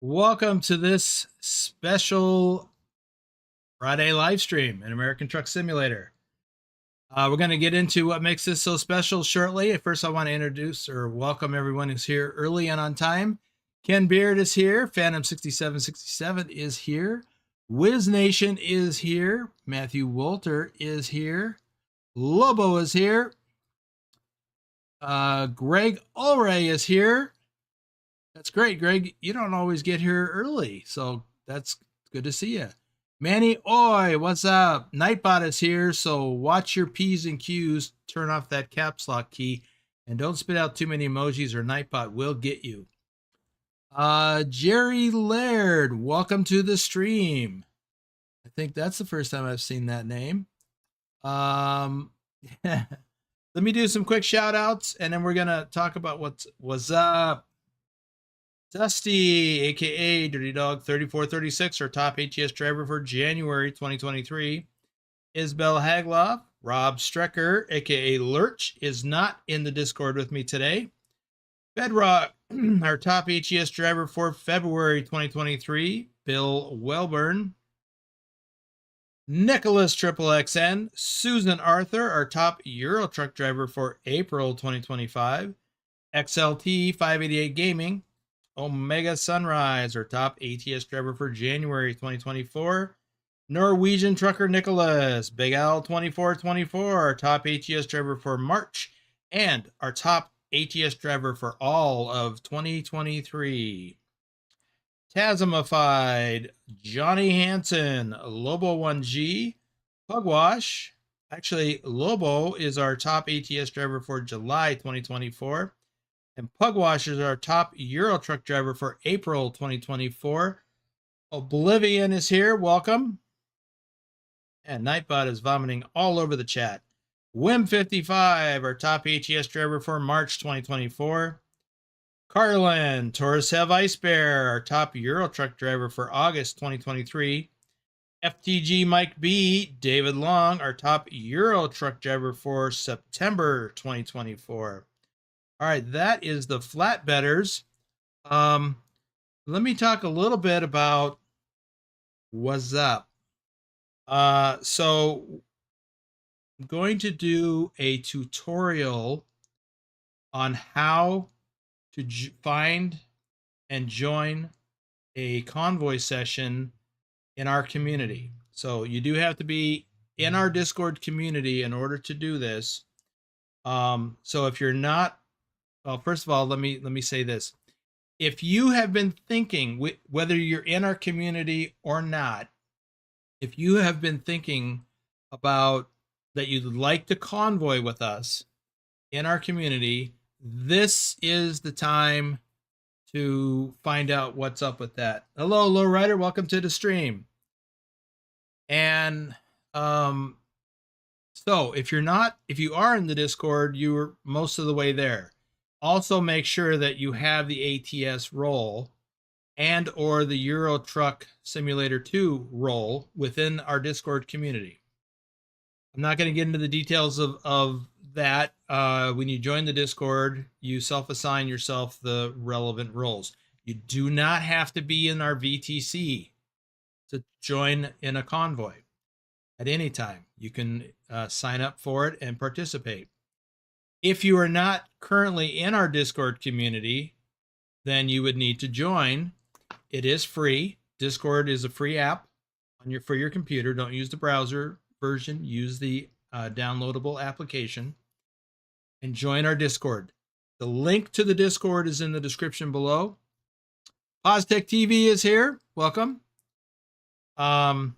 Welcome to this special Friday live stream in American Truck Simulator. We're going to get into what makes this so special shortly. First, I want to introduce or welcome everyone who's here early and on time. Ken Beard is here. Phantom6767 is here. Wiz Nation is here. Matthew Walter is here. Lobo is here. Greg Ulray is here. That's great, Greg. You don't always get here early, so that's good to see you. Manny Oi, what's up? Nightbot is here, so watch your P's and Q's. Turn off that caps lock key, and don't spit out too many emojis or Nightbot will get you. Jerry Laird, welcome to the stream. I think that's the first time I've seen that name. Let me do some quick shout outs, and then we're going to talk about what's up. Dusty, aka Dirty Dog 3436, our top ATS driver for January 2023. Isabel Hagloff, Rob Strecker, aka Lurch, is not in the Discord with me today. Bedrock, our top ATS driver for February 2023. Bill Welburn. Nicholas XXXN, Susan Arthur, our top Euro truck driver for April 2025. XLT 588 Gaming. Omega Sunrise, our top ATS driver for January 2024. Norwegian Trucker Nicholas, Big Al 2424, our top ATS driver for March, and our top ATS driver for all of 2023. Tasmified, Johnny Hansen, Lobo 1G, Pugwash. Actually, Lobo is our top ATS driver for July 2024. And Pugwash is our top Euro truck driver for April 2024. Oblivion is here. Welcome. And Nightbot is vomiting all over the chat. Wim55, our top ATS driver for March 2024. Carlin, Taurus Have Ice Bear, our top Euro truck driver for August 2023. FTG Mike B, David Long, our top Euro truck driver for September 2024. All right, that is the flatbedders. Let me talk a little bit about what's up. So I'm going to do a tutorial on how to find and join a convoy session in our community. So you do have to be in our Discord community in order to do this. So if you're not, well, first of all, let me say this. If you have been thinking, whether you're in our community or not, if you have been thinking about that you'd like to convoy with us in our community, this is the time to find out what's up with that. Hello, Lowrider. Welcome to the stream. And so if you are in the Discord, you're most of the way there. Also make sure that you have the ATS role and or the Euro Truck Simulator 2 role within our Discord community. I'm not going to get into the details of that. When you join the Discord, you self-assign yourself the relevant roles. You do not have to be in our VTC to join in a convoy at any time. You can sign up for it and participate. If you are not currently in our Discord community, then you would need to join. It is free. Discord is a free app for your computer. Don't use the browser version. Use the downloadable application and join our Discord. The link to the Discord is in the description below. Oztech TV is here. Welcome. Look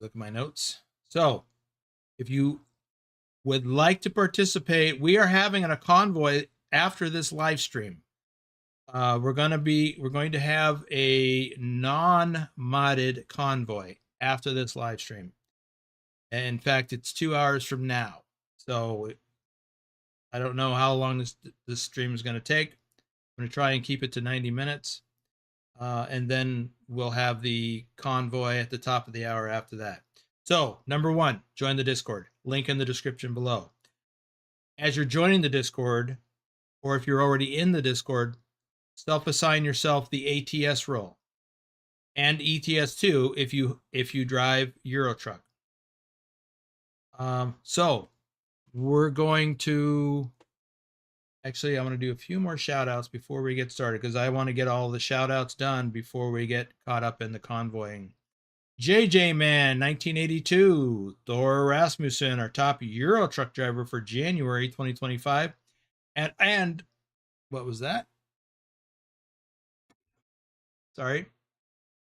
at my notes. So if you would like to participate, we are having a convoy after this live stream. We're going to have a non-modded convoy after this live stream. In fact, it's 2 hours from now. So I don't know how long this stream is going to take. I'm going to try and keep it to 90 minutes. And then we'll have the convoy at the top of the hour after that. So, number one, join the Discord. Link in the description below. As you're joining the Discord, or if you're already in the Discord, self-assign yourself the ATS role and ETS2 if you drive Euro Truck. So we're going to actually, I'm going to do a few more shout outs before we get started because I want to get all the shout outs done before we get caught up in the convoying. JJ Man 1982, Thor Rasmussen, our top Euro Truck driver for January 2025. And what was that? Sorry. I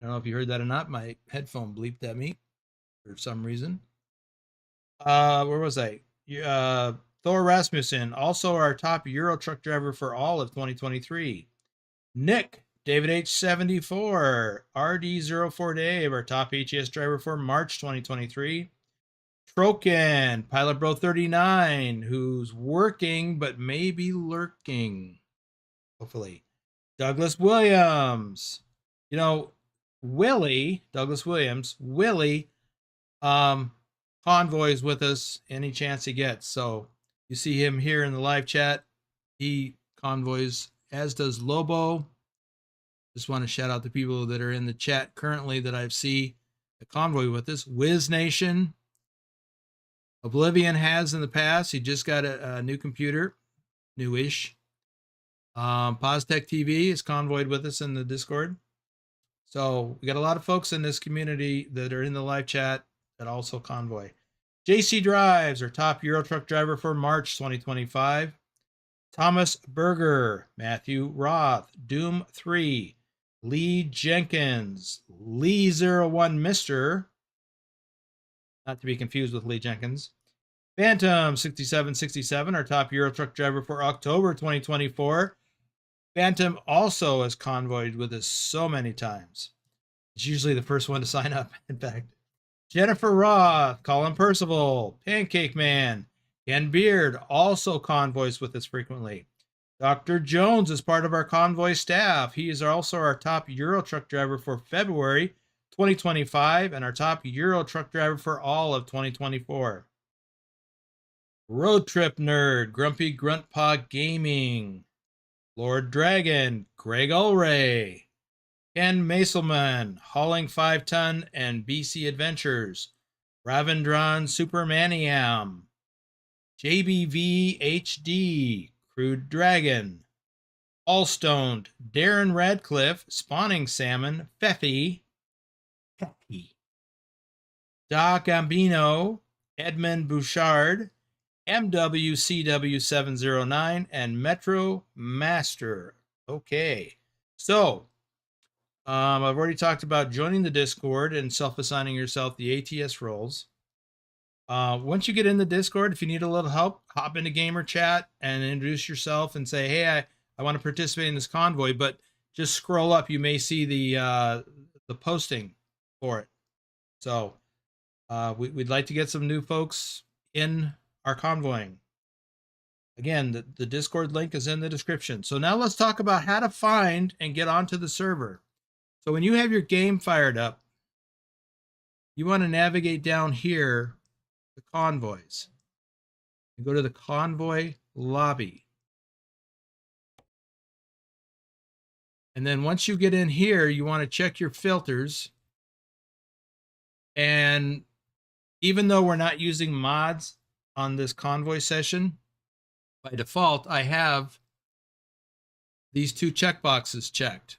don't know if you heard that or not. My headphone bleeped at me for some reason. Where was I? Thor Rasmussen, also our top Euro Truck driver for all of 2023. Nick, David H74, RD04 Dave, our top HES driver for March 2023. Troken, Pilot Bro 39, who's working but maybe lurking. Hopefully. Douglas Williams. You know, Douglas Williams, Willie, convoys with us any chance he gets. So you see him here in the live chat. He convoys, as does Lobo. Just want to shout out the people that are in the chat currently that I see the convoy with us. Wiz Nation. Oblivion has in the past. He just got a new computer, newish. Poztech TV is convoyed with us in the Discord. So we got a lot of folks in this community that are in the live chat that also convoy. JC Drives, our top Euro Truck driver for March 2025. Thomas Berger, Matthew Roth, Doom 3, Lee Jenkins, Lee01 Mister, not to be confused with Lee Jenkins. Phantom 6767, our top Euro Truck driver for October 2024. Phantom also has convoyed with us so many times. It's usually the first one to sign up, in fact. Jennifer Roth, Colin Percival, Pancake Man, Ken Beard also convoys with us frequently. Dr. Jones is part of our convoy staff. He is also our top Euro Truck driver for February 2025 and our top Euro Truck driver for all of 2024. Road Trip Nerd, Grumpy Gruntpaw Gaming, Lord Dragon, Greg Ulray, Ken Maselman, Hauling 5 Ton and BC Adventures, Ravendron Supermaniam, JBV HD, Crude Dragon, Allstoned, Darren Radcliffe, Spawning Salmon, Feffy, Doc Ambino, Edmund Bouchard, MWCW709, and Metro Master. Okay, so I've already talked about joining the Discord and self-assigning yourself the ATS roles. Once you get in the Discord, if you need a little help, hop into gamer chat and introduce yourself and say, hey, I want to participate in this convoy, but just scroll up. You may see the posting for it. So we'd like to get some new folks in our convoying. Again, the Discord link is in the description. So now let's talk about how to find and get onto the server. So when you have your game fired up, you want to navigate down here to convoys. You go to the Convoy Lobby. And then once you get in here, you want to check your filters. And even though we're not using mods on this convoy session, by default, I have these two checkboxes checked.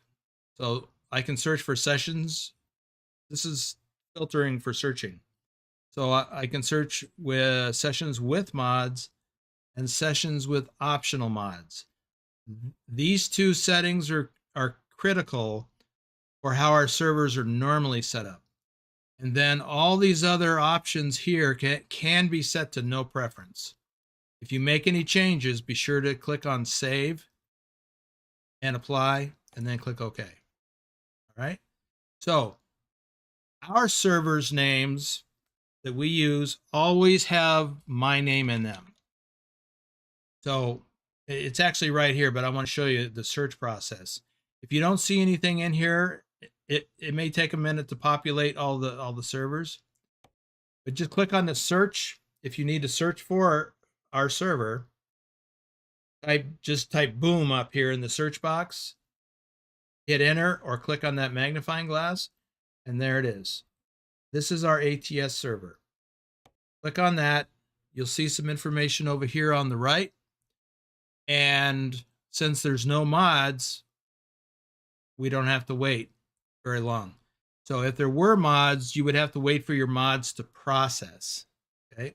So I can search for sessions. This is filtering for searching. So I can search with sessions with mods and sessions with optional mods. These two settings are critical for how our servers are normally set up. And then all these other options here can be set to no preference. If you make any changes, be sure to click on Save and Apply, and then click OK. All right. So our servers' names that we use always have my name in them. So it's actually right here, but I want to show you the search process. If you don't see anything in here, it may take a minute to populate all the servers, but just click on the search. If you need to search for our server, just type boom up here in the search box, hit enter or click on that magnifying glass, and there it is. This is our ATS server. Click on that. You'll see some information over here on the right. And since there's no mods, we don't have to wait very long. So if there were mods, you would have to wait for your mods to process. Okay.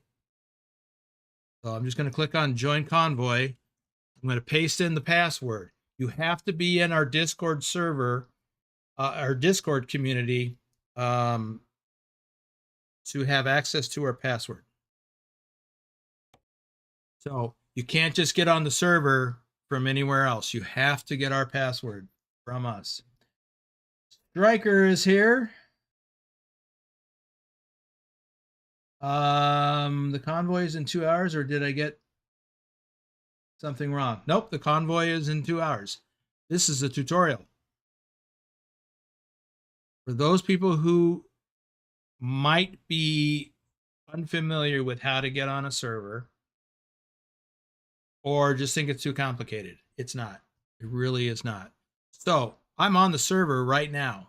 So I'm just going to click on Join Convoy. I'm going to paste in the password. You have to be in our Discord server, our Discord community, to have access to our password. So you can't just get on the server from anywhere else. You have to get our password from us. Striker is here. The convoy is in 2 hours, or did I get something wrong? Nope, the convoy is in 2 hours. This is a tutorial. For those people who might be unfamiliar with how to get on a server, or just think it's too complicated, it's not. It really is not. So I'm on the server right now.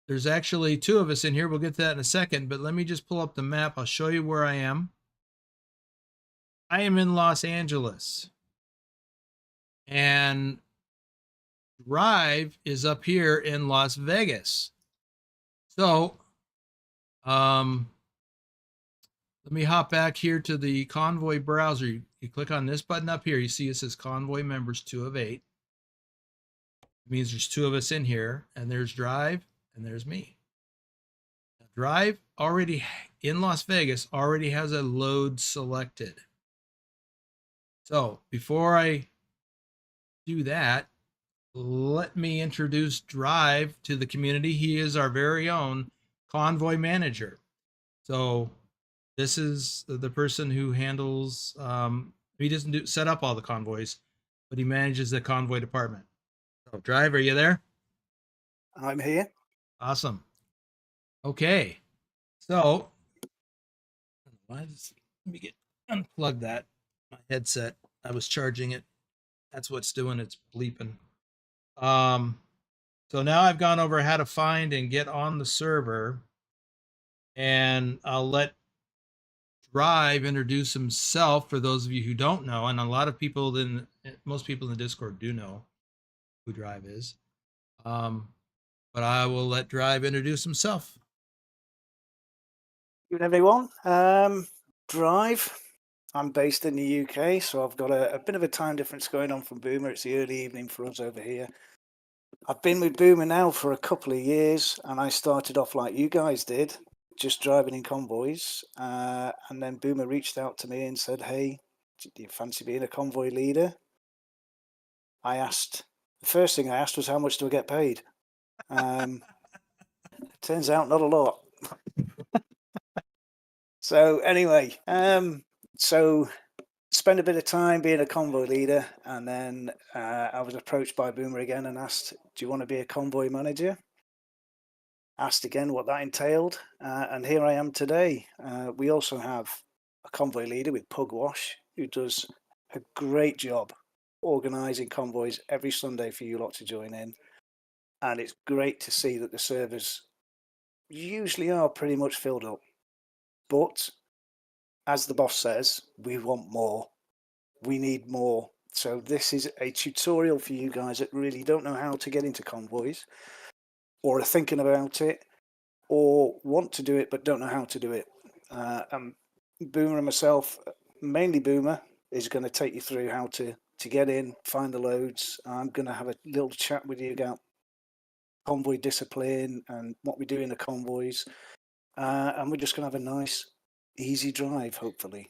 There's actually 2 of us in here. We'll get to that in a second, but let me just pull up the map. I'll show you where I am. I am in Los Angeles. And Drive is up here in Las Vegas. So, let me hop back here to the Convoy browser. You click on this button up here. You see it says Convoy members 2 of 8. It means there's 2 of us in here, and there's Drive, and there's me. Now, Drive already in Las Vegas already has a load selected. So before I do that, let me introduce Drive to the community. He is our very own convoy manager. So this is the person who handles, he doesn't set up all the convoys, but he manages the convoy department. So Drive, are you there? I'm here. Awesome. Okay. So let me unplug that. My headset. I was charging it. That's what's doing. It's bleeping. So now I've gone over how to find and get on the server, and I'll let Drive introduce himself for those of you who don't know, and a lot of people, most people in the Discord do know who Drive is. But I will let Drive introduce himself. Good everyone. Drive. I'm based in the UK, so I've got a bit of a time difference going on from Boomer. It's the early evening for us over here. I've been with Boomer now for a couple of years, and I started off like you guys did, just driving in convoys. And then Boomer reached out to me and said, "Hey, do you fancy being a convoy leader?" The first thing I asked was, "How much do I get paid?" Turns out not a lot. So anyway, so spent a bit of time being a convoy leader, and then I was approached by Boomer again and asked, "Do you want to be a convoy manager?" Asked again what that entailed, and here I am today. We also have a convoy leader with Pugwash, who does a great job organising convoys every Sunday for you lot to join in, and it's great to see that the servers usually are pretty much filled up. But as the boss says, we want more. We need more. So this is a tutorial for you guys that really don't know how to get into convoys, or are thinking about it, or want to do it but don't know how to do it. Boomer and myself, mainly Boomer, is going to take you through how to get in, find the loads. I'm going to have a little chat with you about convoy discipline and what we do in the convoys. And we're just going to have a nice, easy drive, hopefully.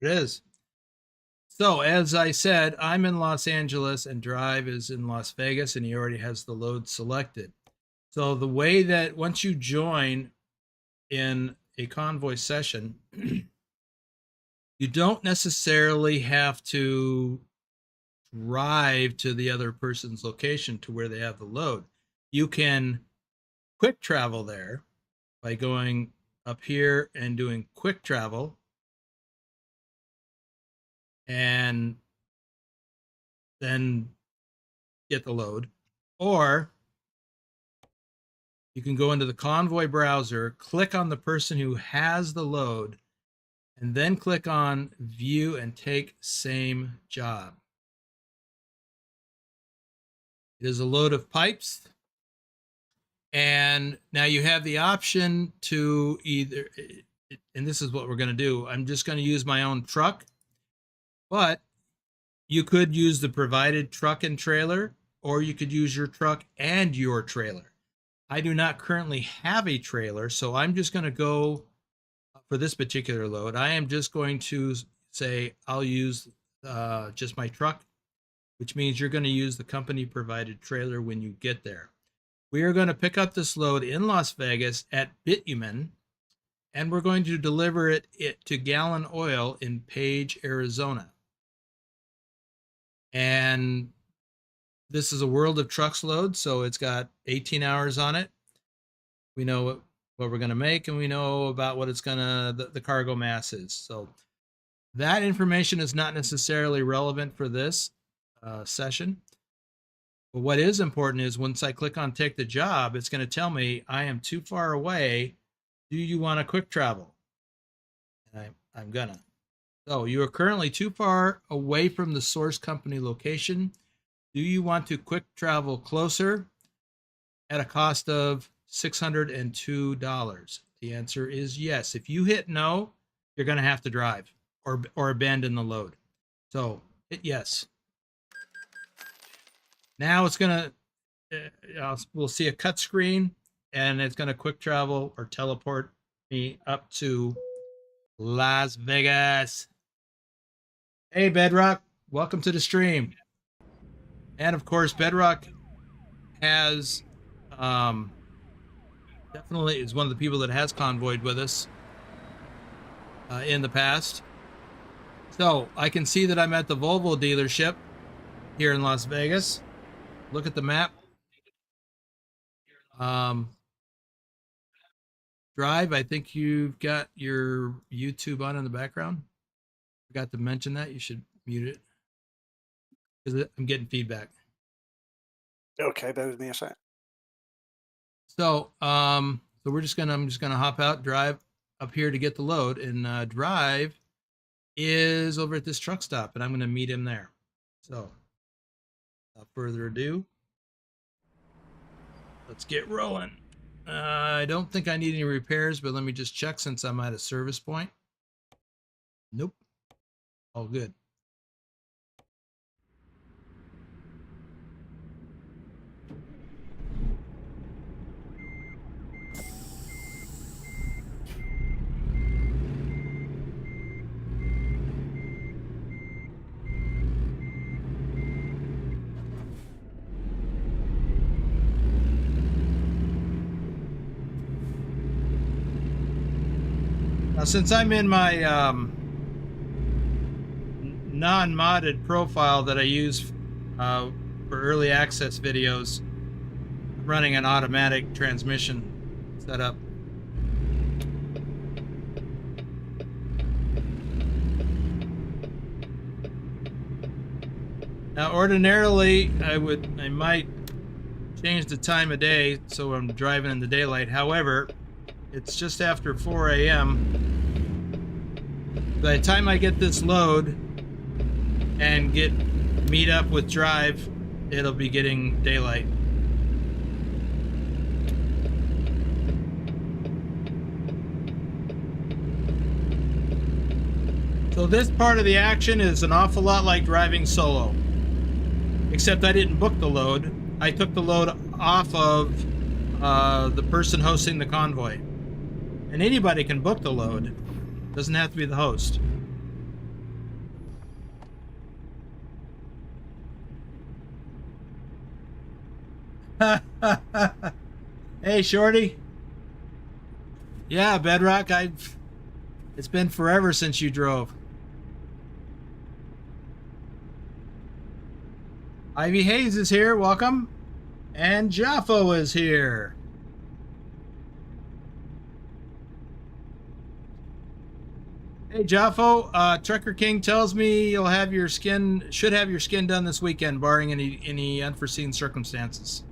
It is. So as I said, I'm in Los Angeles and Drive is in Las Vegas, and he already has the load selected. So the way that once you join in a convoy session, you don't necessarily have to drive to the other person's location to where they have the load. You can quick travel there by going up here and doing quick travel. And then get the load, or you can go into the Convoy browser, click on the person who has the load, and then click on view and take same job. It is a load of pipes. And now you have the option to either, and this is what we're going to do. I'm just going to use my own truck, but you could use the provided truck and trailer, or you could use your truck and your trailer. I do not currently have a trailer, so I'm just going to go for this particular load. I am just going to say I'll use just my truck, which means you're going to use the company provided trailer when you get there. We are going to pick up this load in Las Vegas at Bitumen, and we're going to deliver it to Gallon Oil in Page, Arizona. And this is a World of Trucks load, so it's got 18 hours on it. We know what we're going to make, and we know about what it's going to, the cargo mass is. So that information is not necessarily relevant for this session. But what is important is once I click on take the job, it's going to tell me I am too far away. Do you want to quick travel? And I'm gonna. So you are currently too far away from the source company location. Do you want to quick travel closer at a cost of $602? The answer is yes. If you hit no, you're going to have to drive or abandon the load. So hit yes. Now it's going to, we'll see a cut screen, and it's going to quick travel or teleport me up to Las Vegas. Hey, Bedrock, welcome to the stream. And of course, Bedrock has definitely is one of the people that has convoyed with us in the past. So I can see that I'm at the Volvo dealership here in Las Vegas. Look at the map. Drive, I think you've got your YouTube on in the background. Forgot to mention that. You should mute it because I'm getting feedback. Okay, bear with me a sec. So, I'm just gonna hop out, drive up here to get the load, and Drive is over at this truck stop, and I'm gonna meet him there. So, without further ado, let's get rolling. I don't think I need any repairs, but let me just check since I'm at a service point. Nope. All good. Now, since I'm in my non-modded profile that I use for early access videos, I'm running an automatic transmission setup. Now, ordinarily, I might change the time of day so I'm driving in the daylight. However, it's just after 4 a.m. By the time I get this load and meet up with Drive, it'll be getting daylight. So this part of the action is an awful lot like driving solo, except I didn't book the load. I took the load off of the person hosting the convoy. And anybody can book the load. Doesn't have to be the host. Hey, Shorty. Yeah, Bedrock, it's been forever since you drove. Ivy Hayes is here, welcome. And Jaffo is here. Hey Jaffo, Trucker King tells me you'll have your skin, should have your skin done this weekend, barring any unforeseen circumstances.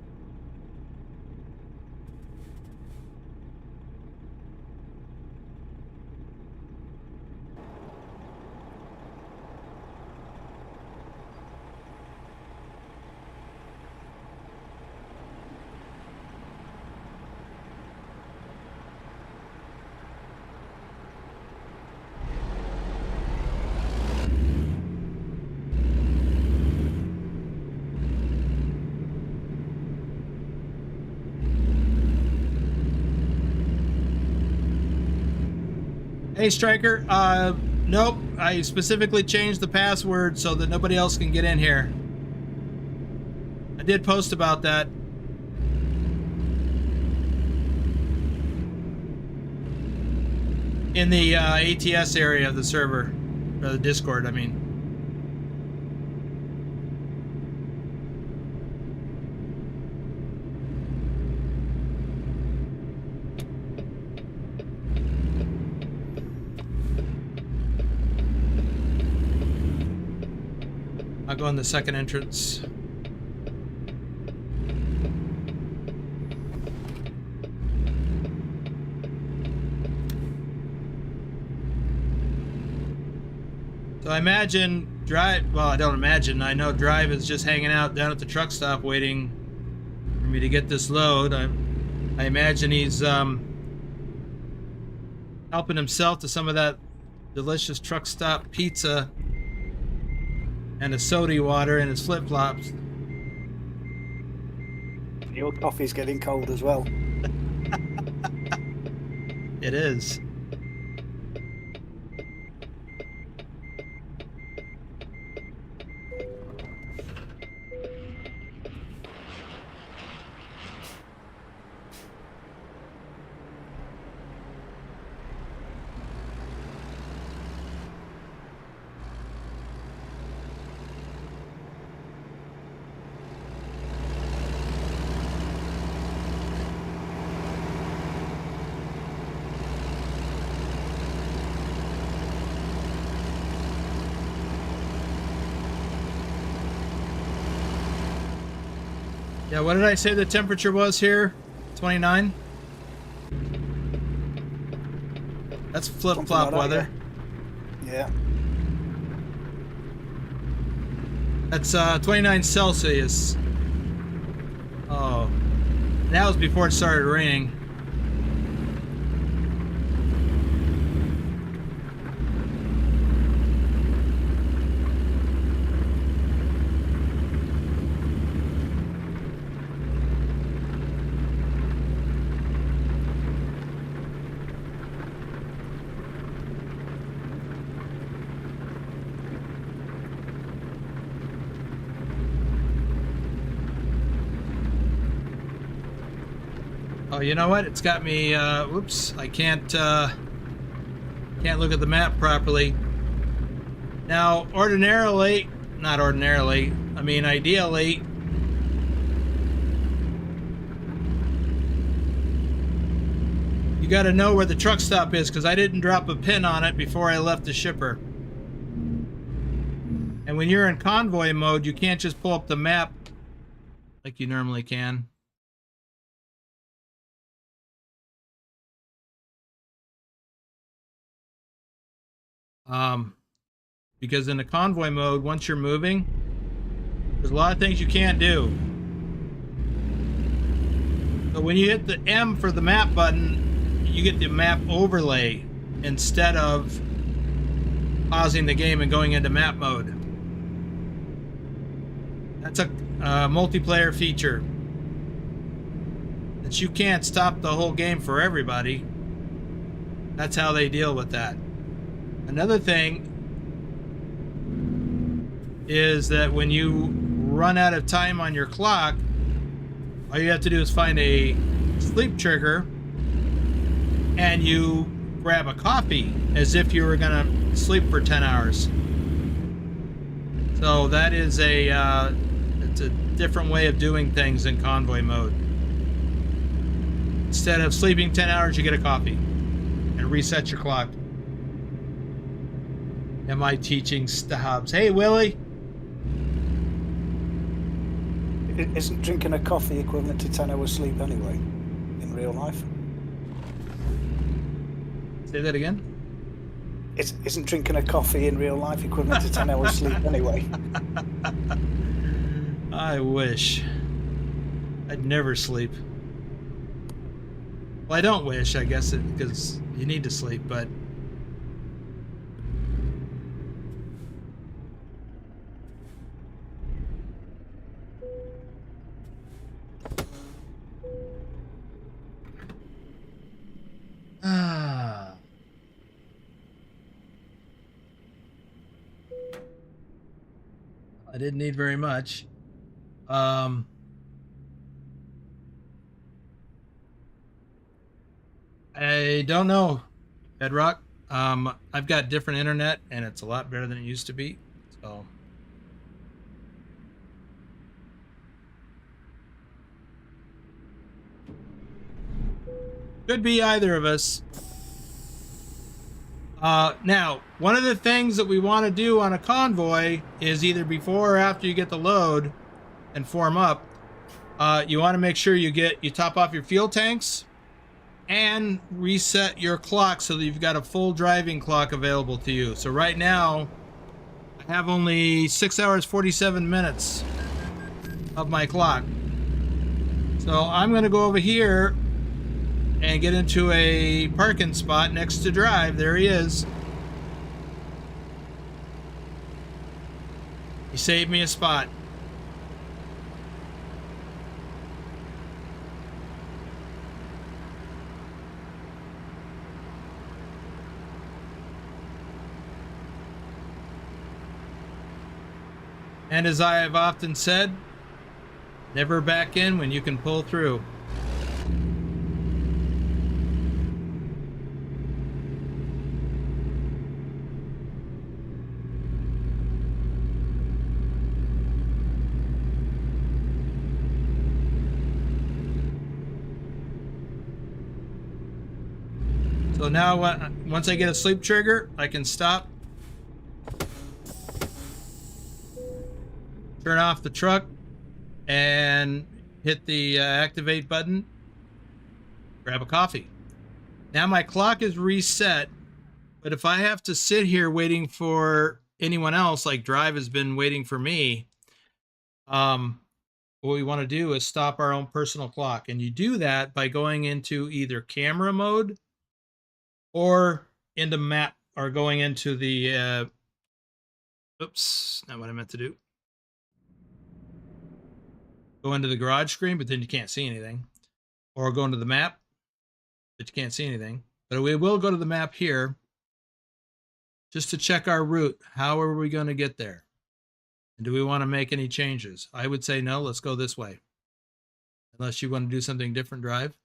Hey Striker, nope, I specifically changed the password so that nobody else can get in here. I did post about that. In the ATS area of the server, or the Discord, I mean. I'll go in the second entrance. So I imagine Drive, well, I don't imagine, I know Drive is just hanging out down at the truck stop waiting for me to get this load. I imagine he's helping himself to some of that delicious truck stop pizza and a soda water in his flip-flops. Your coffee's getting cold as well. It is. Yeah, what did I say the temperature was here? 29? That's flip-flop like weather. Yeah. That's 29 Celsius. Oh. That was before it started raining. Oh, you know what? It's got me, whoops, I can't look at the map properly. Now, ideally, you gotta know where the truck stop is, because I didn't drop a pin on it before I left the shipper. And when you're in convoy mode, you can't just pull up the map like you normally can. Because in the convoy mode, once you're moving, there's a lot of things you can't do. So when you hit the M for the map button, you get the map overlay instead of pausing the game and going into map mode. That's a multiplayer feature that you can't stop the whole game for everybody. That's how they deal with that. Another thing is that when you run out of time on your clock, all you have to do is find a sleep trigger and you grab a coffee as if you were gonna sleep for 10 hours. So that is it's a different way of doing things in convoy mode. Instead of sleeping 10 hours, you get a coffee and reset your clock. Am I teaching Stubbs? Hey, Willie. Isn't drinking a coffee equivalent to 10 hours sleep anyway, in real life? Say that again? Isn't drinking a coffee in real life equivalent to 10 hours sleep anyway? I wish. I'd never sleep. Well, I don't wish, I guess, because you need to sleep, but... Ah. I didn't need very much. I don't know, Bedrock. I've got different internet, and it's a lot better than it used to be. So could be either of us. Now, one of the things that we want to do on a convoy is either before or after you get the load and form up, you want to make sure you top off your fuel tanks and reset your clock so that you've got a full driving clock available to you. So right now, I have only 6 hours, 47 minutes of my clock. So I'm going to go over here and get into a parking spot next to Drive. There he is. He saved me a spot. And as I have often said, never back in when you can pull through. So now once I get a sleep trigger, I can stop, turn off the truck, and hit the activate button, grab a coffee. Now my clock is reset, but if I have to sit here waiting for anyone else, like Drive has been waiting for me, what we want to do is stop our own personal clock. And you do that by going into either camera mode or into map, or going into the, oops, not what I meant to do. Go into the garage screen, but then you can't see anything. Or go into the map, but you can't see anything. But we will go to the map here just to check our route. How are we going to get there? And do we want to make any changes? I would say no, let's go this way. Unless you want to do something different, Drive.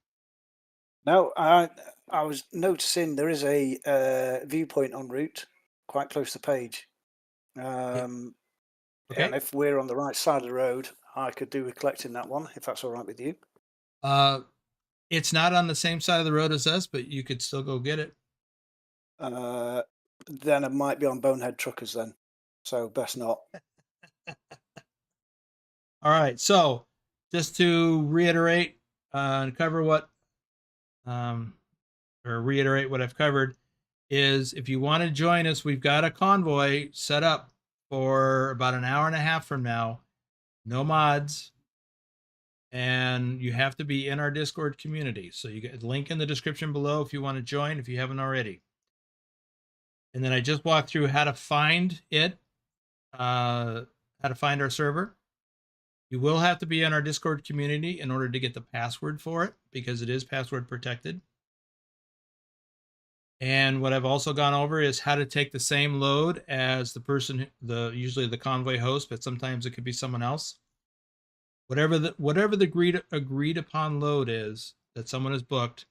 No, I was noticing there is a viewpoint en route quite close to the page. Okay. And if we're on the right side of the road, I could do with collecting that one, if that's all right with you. It's not on the same side of the road as us, but you could still go get it. Then it might be on Bonehead Truckers then. So best not. All right. So just to reiterate and cover what, or reiterate what I've covered, is if you want to join us, we've got a convoy set up for about an hour and a half from now. No mods. And you have to be in our Discord community. So you get a link in the description below if you want to join, if you haven't already. And then I just walked through how to find it, how to find our server. You will have to be in our Discord community in order to get the password for it, because it is password protected. And what I've also gone over is how to take the same load as the person, usually the convoy host, but sometimes it could be someone else. Whatever the agreed upon load is that someone has booked,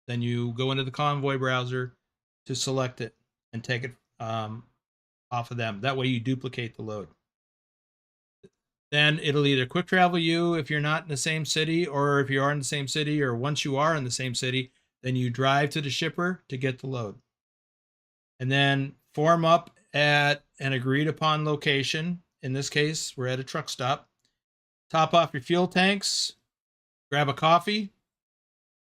then you go into the Convoy browser to select it and take it off of them. That way you duplicate the load. Then it'll either quick travel you if you're not in the same city, or if you are in the same city, or once you are in the same city, then you drive to the shipper to get the load. And then form up at an agreed upon location. In this case, we're at a truck stop. Top off your fuel tanks, grab a coffee,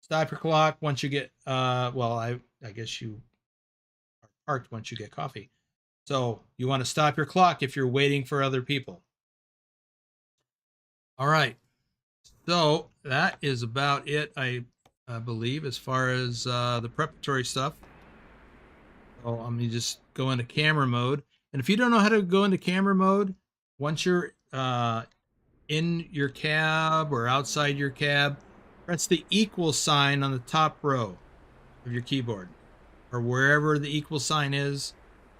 stop your clock once you get, well, I guess you are parked once you get coffee. So you want to stop your clock if you're waiting for other people. All right. So that is about it, I believe, as far as the preparatory stuff. So I'm going to just go into camera mode. And if you don't know how to go into camera mode, once you're in your cab or outside your cab, press the equal sign on the top row of your keyboard or wherever the equal sign is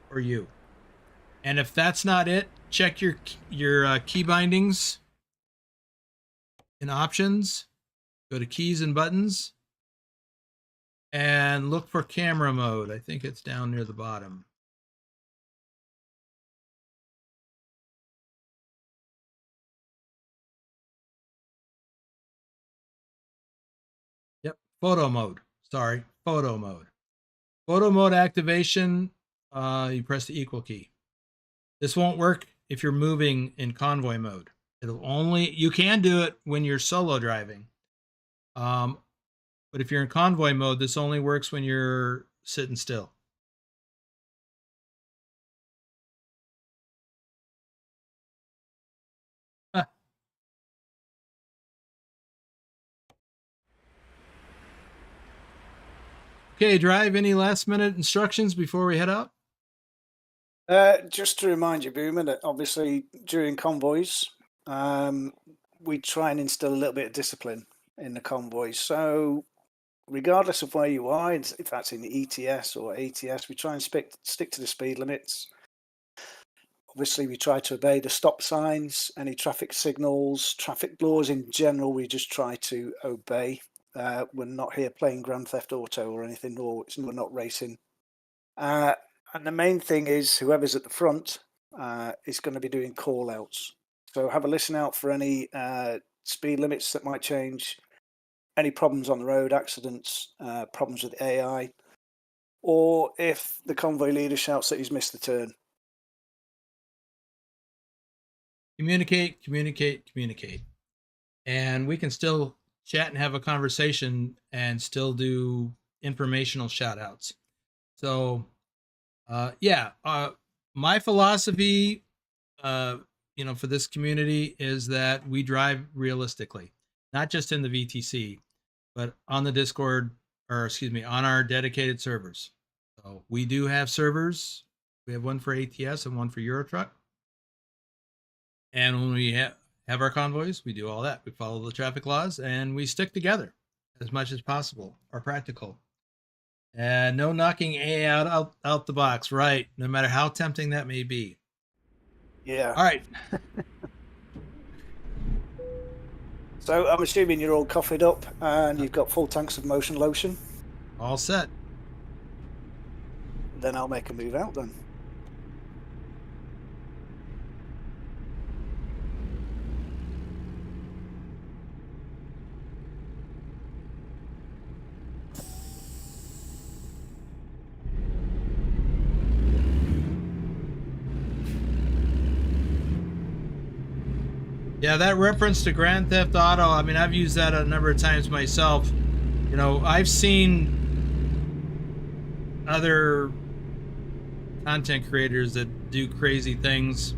for you. And if that's not it, check your key bindings in options, go to keys and buttons, and look for camera mode. I think it's down near the bottom. Yep, photo mode. Sorry, photo mode. Photo mode activation, you press the equal key. This won't work if you're moving in convoy mode. It'll only, you can do it when you're solo driving. But if you're in convoy mode, this only works when you're sitting still. Okay, Drive, any last minute instructions before we head out? Just to remind you, Boomer, that obviously during convoys, we try and instill a little bit of discipline in the convoys. So regardless of where you are, if that's in the ETS or ATS, we try and stick to the speed limits. Obviously, we try to obey the stop signs, any traffic signals, traffic laws in general, we just try to obey. We're not here playing Grand Theft Auto or anything, or we're not racing. And the main thing is whoever's at the front is going to be doing call outs. So have a listen out for any speed limits that might change, any problems on the road, accidents, problems with AI, or if the convoy leader shouts that he's missed the turn. Communicate, communicate, communicate. And we can still chat and have a conversation and still do informational shout outs. So my philosophy, for this community is that we drive realistically, not just in the VTC, but on the Discord, on our dedicated servers. So we do have servers. We have one for ATS and one for Eurotruck. And when we have our convoys, we do all that. We follow the traffic laws and we stick together as much as possible or practical. And no knocking A out the box, right? No matter how tempting that may be. Yeah. All right. So I'm assuming you're all coffeeed up and you've got full tanks of motion lotion. All set. Then I'll make a move out then. Yeah, that reference to Grand Theft Auto, I mean, I've used that a number of times myself. You know, I've seen other content creators that do crazy things.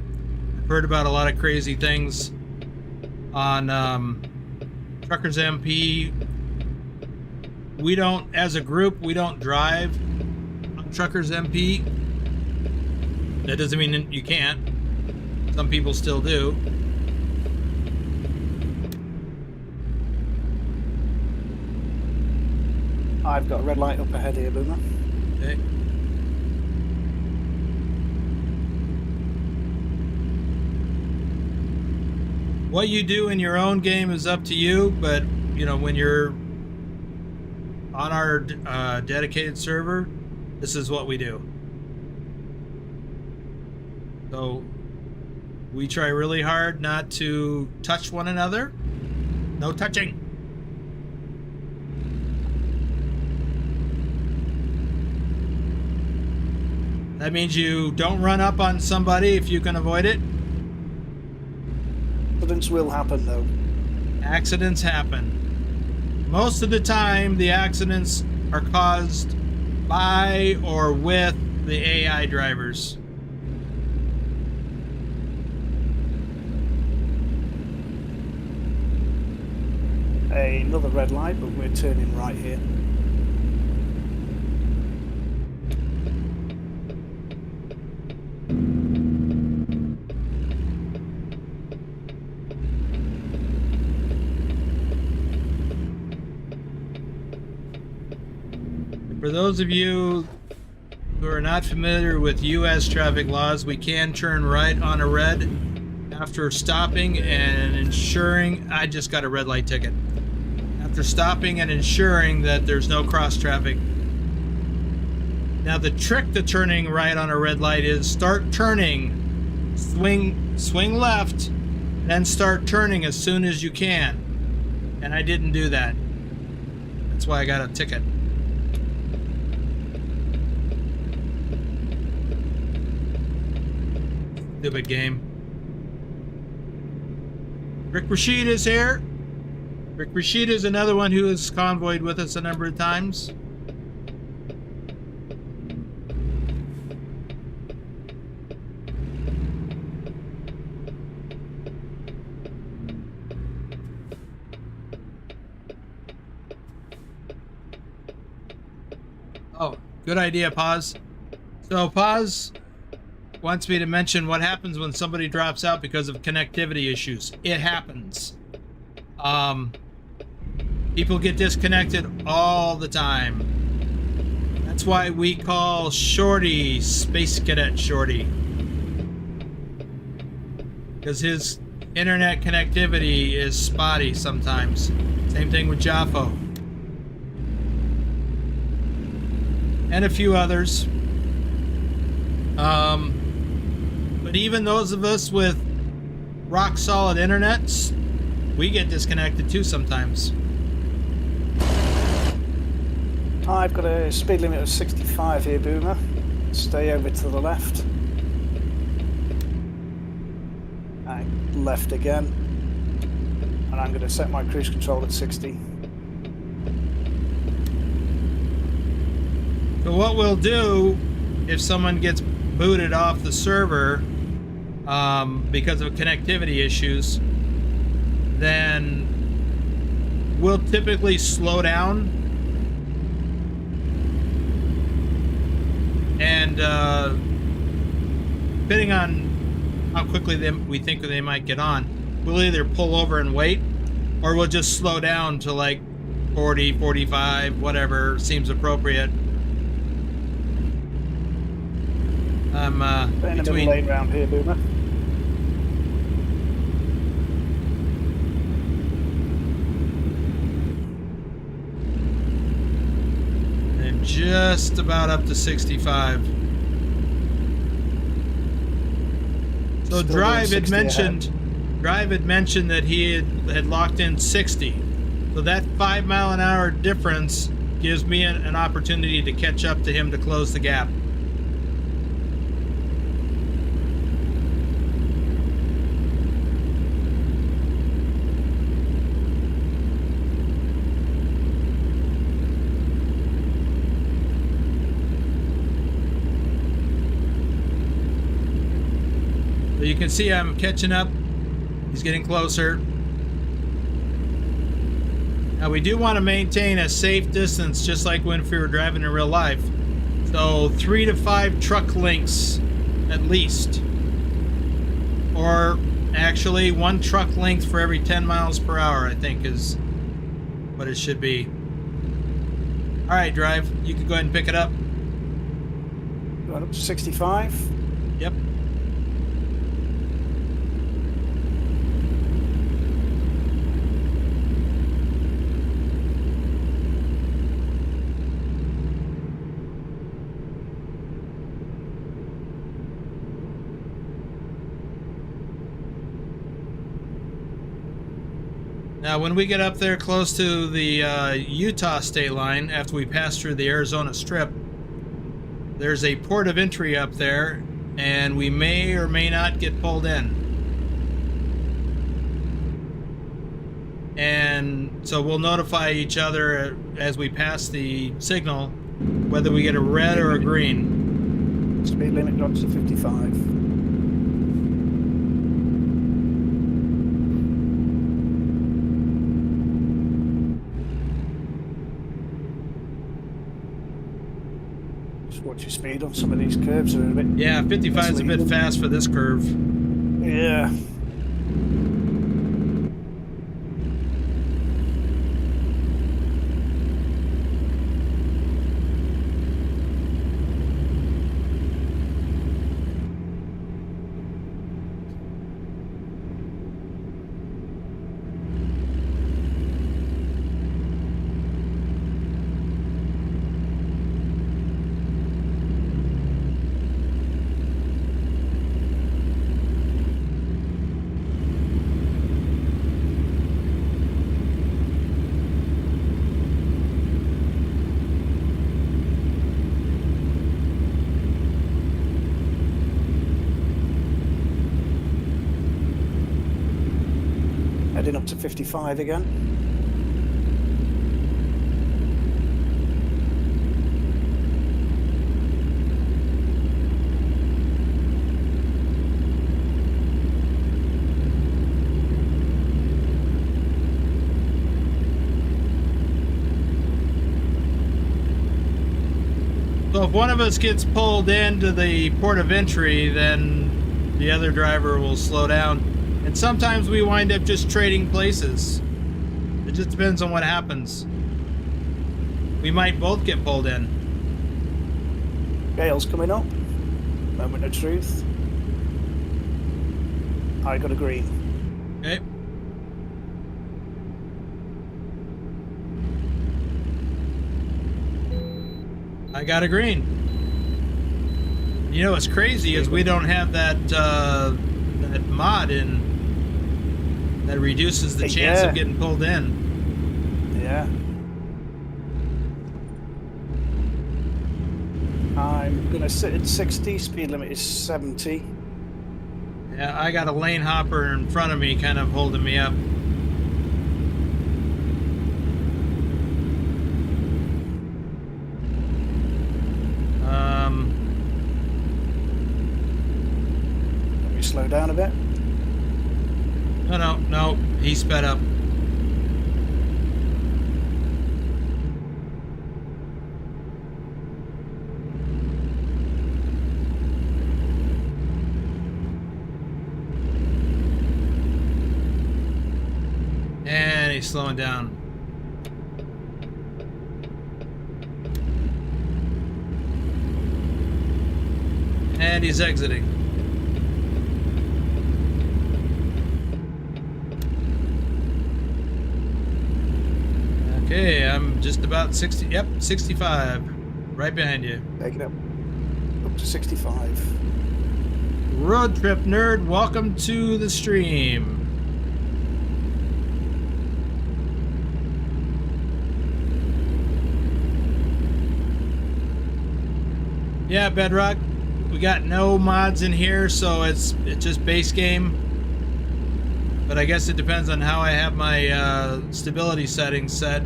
I've heard about a lot of crazy things on Truckers MP. We don't, as a group, we don't drive on Truckers MP. That doesn't mean you can't. Some people still do. I've got a red light up ahead here, Boomer. Okay. What you do in your own game is up to you, but you know, when you're on our dedicated server, this is what we do. So we try really hard not to touch one another. No touching. That means you don't run up on somebody if you can avoid it. Accidents will happen, though. Accidents happen. Most of the time, the accidents are caused by or with the AI drivers. Another red light, but we're turning right here. For those of you who are not familiar with U.S. traffic laws, we can turn right on a red after stopping and ensuring... I just got a red light ticket. After stopping and ensuring that there's no cross traffic. Now the trick to turning right on a red light is start turning, swing left, then start turning as soon as you can. And I didn't do that. That's why I got a ticket. Stupid game. Rick Rashid is here. Rick Rashid is another one who has convoyed with us a number of times. Oh, good idea, Paz. So Paz wants me to mention what happens when somebody drops out because of connectivity issues. It happens. People get disconnected all the time. That's why we call Shorty Space Cadet Shorty. Because his internet connectivity is spotty sometimes. Same thing with Jaffo. And a few others. But even those of us with rock solid internets, we get disconnected too sometimes. I've got a speed limit of 65 here, Boomer. Stay over to the left. Left again. And I'm going to set my cruise control at 60. So what we'll do if someone gets booted off the server because of connectivity issues, then we'll typically slow down and depending on how quickly we think they might get on, we'll either pull over and wait, or we'll just slow down to like 40, 45, whatever seems appropriate. I'm in the middle lane round here, Boomer. I'm just about up to 65. So Drive had mentioned that he had locked in 60. So that 5 mile an hour difference gives me an opportunity to catch up to him to close the gap. So you can see I'm catching up. He's getting closer. Now we do want to maintain a safe distance, just like when we were driving in real life. So 3 to 5 truck lengths at least. Or actually 1 truck length for every 10 miles per hour, I think is what it should be. All right, Drive, you can go ahead and pick it up. Going up to 65. Yep. Now, when we get up there close to the Utah state line, after we pass through the Arizona Strip, there's a port of entry up there, and we may or may not get pulled in. And so we'll notify each other as we pass the signal whether we get a red or a green. Speed limit drops to 55. Just watch your speed on some of these curves. Are a bit. Yeah, 55 is a bit fast for this curve. Yeah. Heading up to 55 again. So if one of us gets pulled into the port of entry, then the other driver will slow down. And sometimes we wind up just trading places. It just depends on what happens. We might both get pulled in. Gale's coming up. Moment of truth. I got a green. Okay. I got a green. You know what's crazy is we don't have that that mod in that reduces the chance of getting pulled in. Yeah. I'm gonna sit at 60. Speed limit is 70. Yeah, I got a lane hopper in front of me, kind of holding me up. Let me slow down a bit. No, he sped up. And he's slowing down. And he's exiting. Okay, I'm just about 60. Yep, 65. Right behind you. Take it up to 65. Road Trip Nerd, welcome to the stream. Yeah, Bedrock, we got no mods in here, so it's just base game. But I guess it depends on how I have my stability settings set.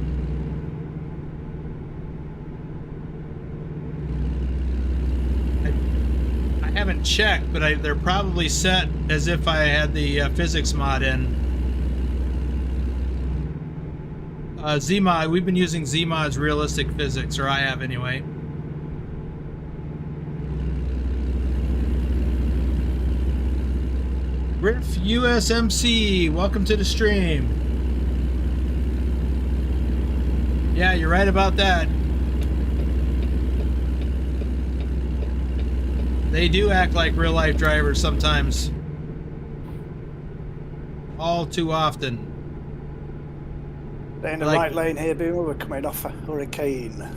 I haven't checked, but they're probably set as if I had the physics mod in. Zmod, we've been using Zmod's realistic physics, or I have anyway. Griff USMC, welcome to the stream. Yeah, you're right about that. They do act like real life drivers sometimes. All too often. Stay in the right lane here, Boomer. We're coming off a hurricane.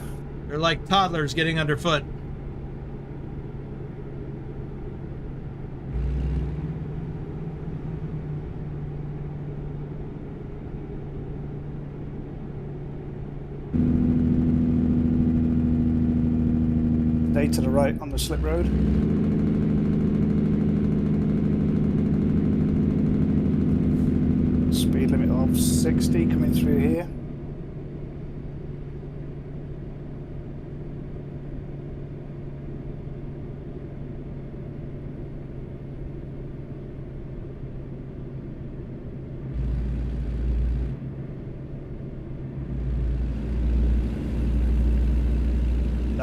They're like toddlers getting underfoot. stay to the right on the slip road. Speed limit of 60 coming through here.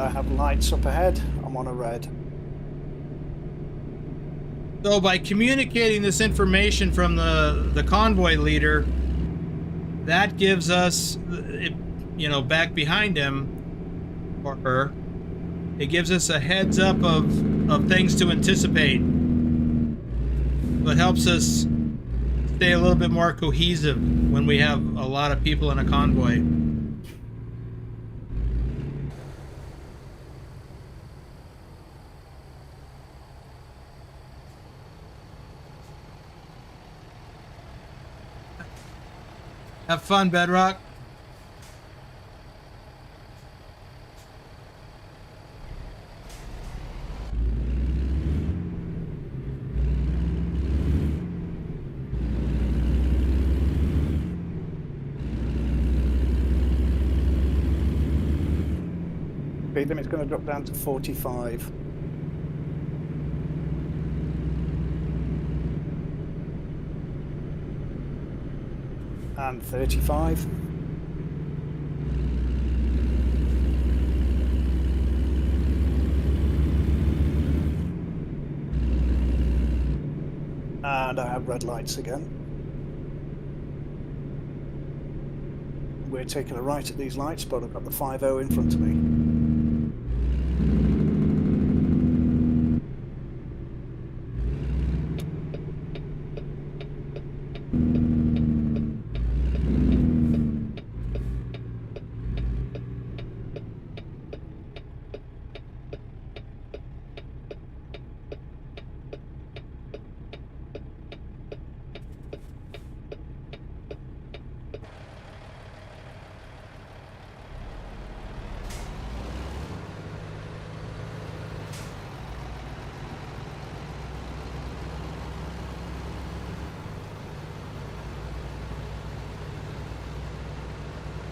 I have lights up ahead. I'm on a red. So by communicating this information from the convoy leader, that gives us, you know, back behind him or her, it gives us a heads up of things to anticipate. So it helps us stay a little bit more cohesive when we have a lot of people in a convoy. Have fun, Bedrock. Speed limit's going to drop down to 45. And 35. And I have red lights again. We're taking a right at these lights, but I've got the 5-0 in front of me.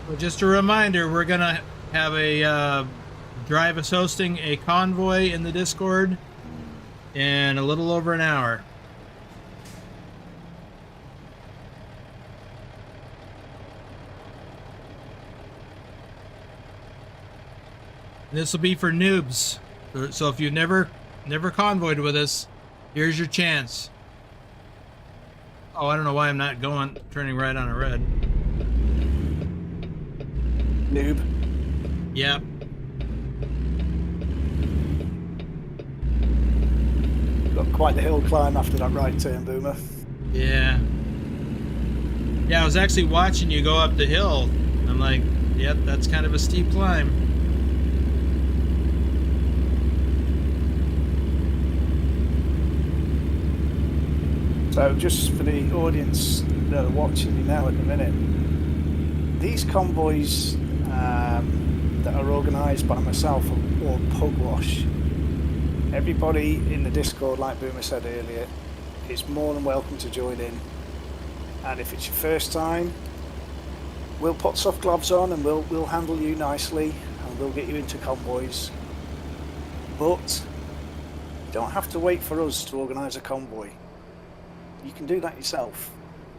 Well, just a reminder, we're gonna have a drive us hosting a convoy in the Discord in a little over an hour. This will be for noobs. So if you've never convoyed with us, here's your chance. Oh, I don't know why I'm not turning right on a red. Noob. Yep. Got quite the hill climb after that right turn, Boomer. Yeah. Yeah, I was actually watching you go up the hill. I'm like, yep, that's kind of a steep climb. So just for the audience that are watching you now at the minute, these convoys that are organised by myself or Pugwash, everybody in the Discord, like Boomer said earlier, is more than welcome to join in. And if it's your first time, we'll put soft gloves on and we'll handle you nicely and we'll get you into convoys. But you don't have to wait for us to organise a convoy. You can do that yourself,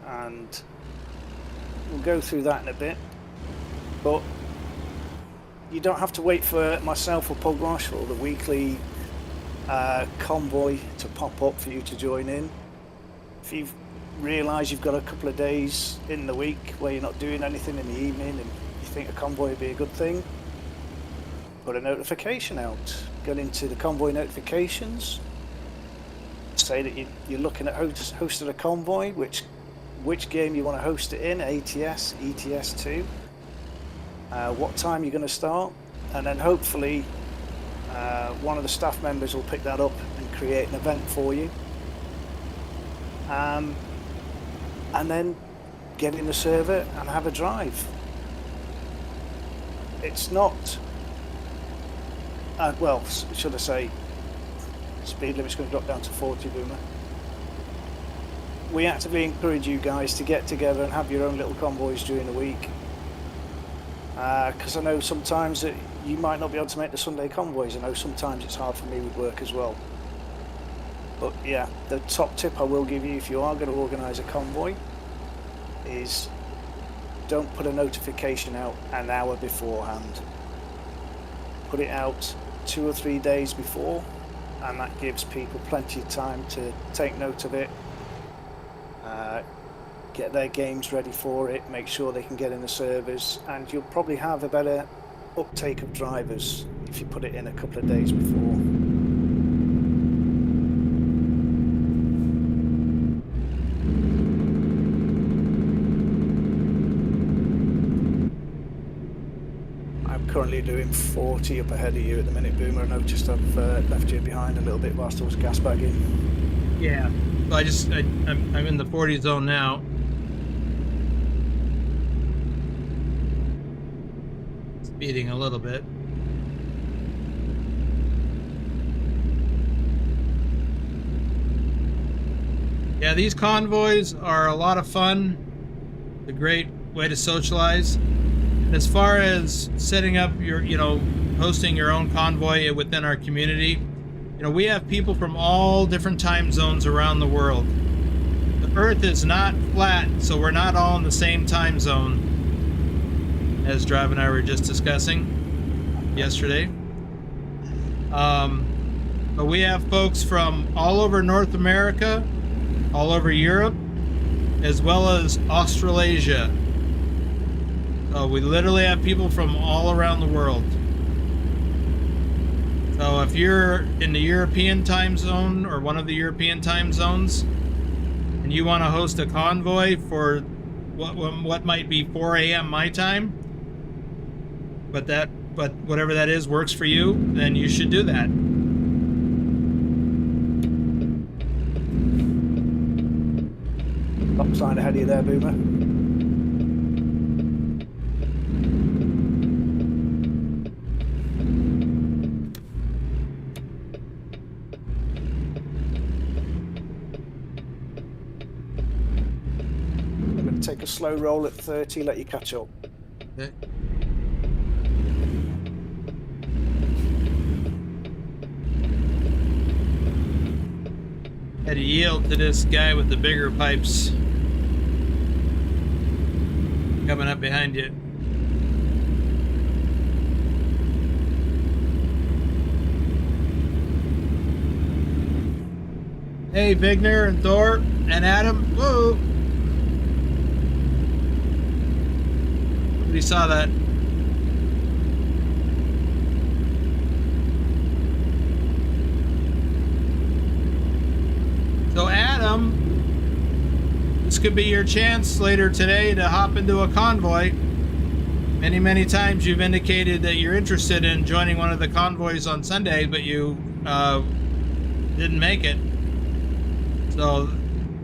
and we'll go through that in a bit. But you don't have to wait for myself or Pugwash or the weekly convoy to pop up for you to join in. If you've realised you've got a couple of days in the week where you're not doing anything in the evening and you think a convoy would be a good thing, put a notification out. Go into the convoy notifications, say that you're looking at hosting a convoy, which game you want to host it in, ATS, ETS2, what time you're going to start, and then hopefully one of the staff members will pick that up and create an event for you. And then get in the server and have a drive. It's not well, should I say, speed limit's going to drop down to 40, Boomer. We actively encourage you guys to get together and have your own little convoys during the week. Because I know sometimes that you might not be able to make the Sunday convoys. I know sometimes it's hard for me with work as well. But yeah, the top tip I will give you if you are going to organise a convoy is don't put a notification out an hour beforehand. Put it out 2 or 3 days before, and that gives people plenty of time to take note of it, get their games ready for it, make sure they can get in the servers, and you'll probably have a better uptake of drivers if you put it in a couple of days before. I'm currently doing 40 up ahead of you at the minute, Boomer. I noticed I've left you behind a little bit whilst I was gas bagging. Yeah, so I'm in the 40 zone now. Speeding a little bit. Yeah, these convoys are a lot of fun. It's a great way to socialize. As far as setting up your, hosting your own convoy within our community, we have people from all different time zones around the world. The Earth is not flat, so we're not all in the same time zone, as Drive and I were just discussing yesterday. But we have folks from all over North America, all over Europe, as well as Australasia. So we literally have people from all around the world. So if you're in the European time zone or one of the European time zones, and you want to host a convoy for what might be 4 a.m. my time, but whatever that is works for you, then you should do that. Stop sign ahead of you there, Boomer. I'm going to take a slow roll at 30, let you catch up. Okay. Had to yield to this guy with the bigger pipes coming up behind you. Hey, Vigner and Thor and Adam. Whoa! Nobody saw that. So Adam, this could be your chance later today to hop into a convoy. Many times you've indicated that you're interested in joining one of the convoys on Sunday, but you didn't make it. So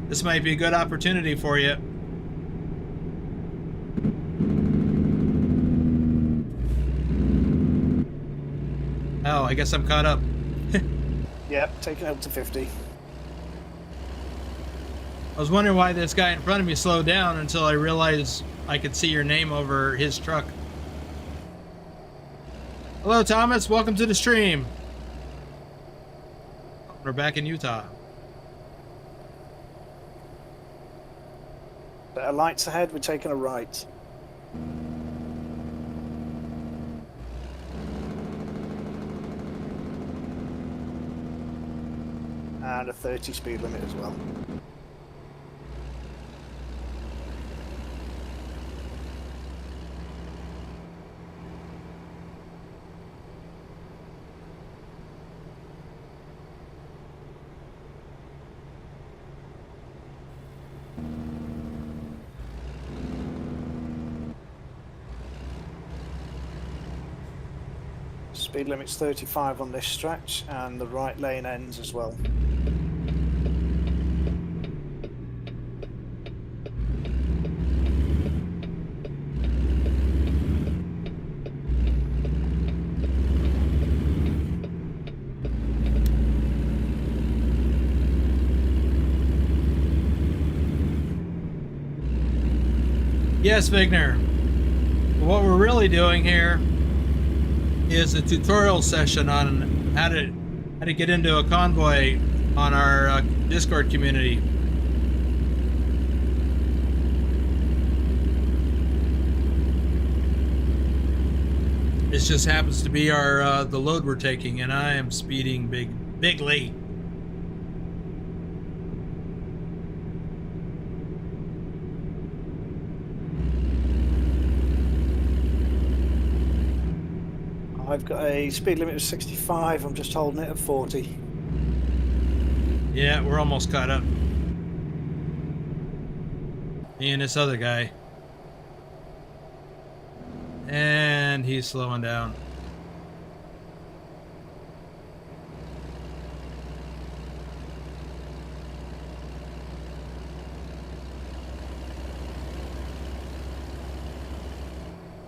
this might be a good opportunity for you. Oh, I guess I'm caught up. Yep, taking it up to 50. I was wondering why this guy in front of me slowed down until I realized I could see your name over his truck. Hello, Thomas. Welcome to the stream. We're back in Utah. Better lights ahead, we're taking a right. And a 30 speed limit as well. Speed limit's 35 on this stretch, and the right lane ends as well. Yes, Vigner. What we're really doing here is a tutorial session on how to get into a convoy on our Discord community. This just happens to be our the load we're taking, and I am speeding bigly. I've got a speed limit of 65. I'm just holding it at 40. Yeah, we're almost caught up. Me and this other guy. And he's slowing down.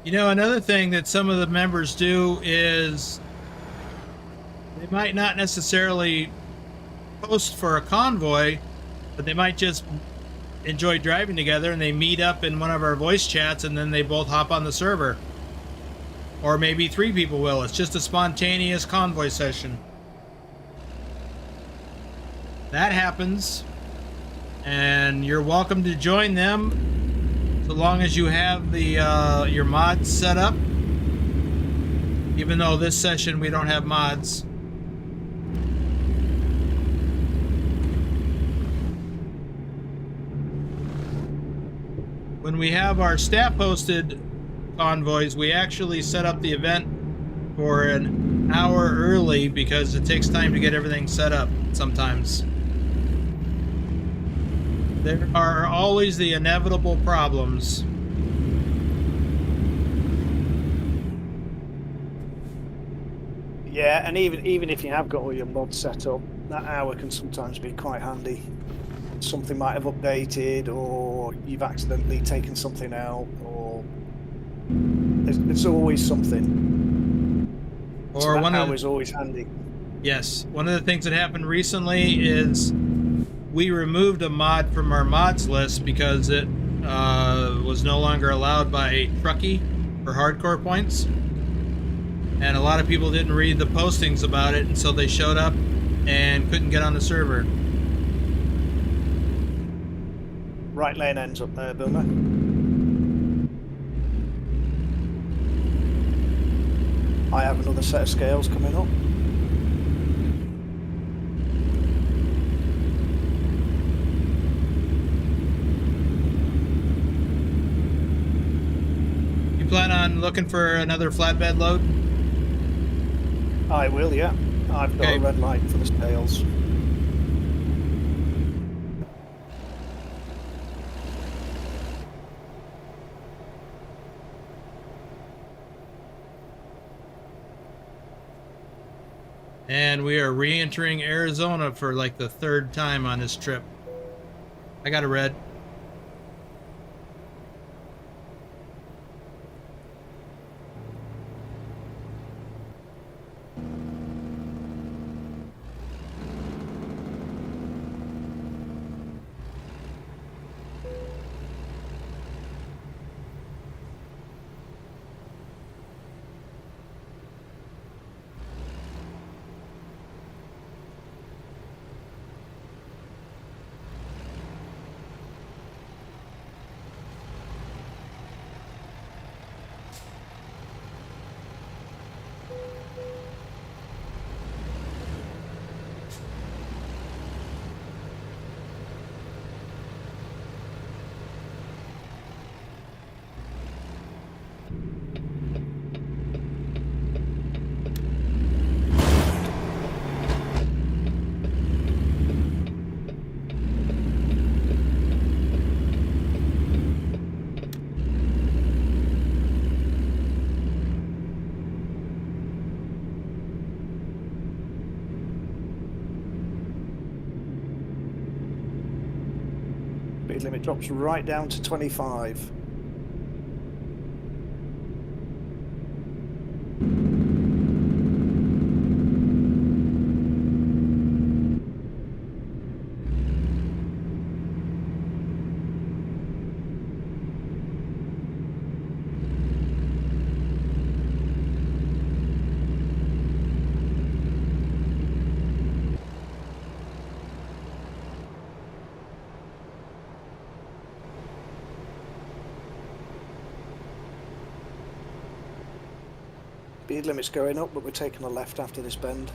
You know, another thing that some of the members do is they might not necessarily post for a convoy, but they might just enjoy driving together and they meet up in one of our voice chats and then they both hop on the server. Or maybe 3 people will. It's just a spontaneous convoy session. That happens, and you're welcome to join them so long as you have the your mods set up. Even though this session we don't have mods. When we have our staff hosted convoys, we actually set up the event for an hour early because it takes time to get everything set up sometimes. There are always the inevitable problems. Yeah, and even if you have got all your mods set up, that hour can sometimes be quite handy. Something might have updated, or you've accidentally taken something out, or there's always something. Or so that one hour is always handy. Yes, one of the things that happened recently is we removed a mod from our mods list because it was no longer allowed by Trucky for hardcore points. And a lot of people didn't read the postings about it, and so they showed up and couldn't get on the server. Right lane ends up there, Boomer. I have another set of scales coming up. You plan on looking for another flatbed load? I will, yeah. I've got a red light for the scales. And we are re-entering Arizona for like the 3rd time on this trip. I got a red. Speed limit drops right down to 25. Speed limit's going up, but we're taking a left after this bend.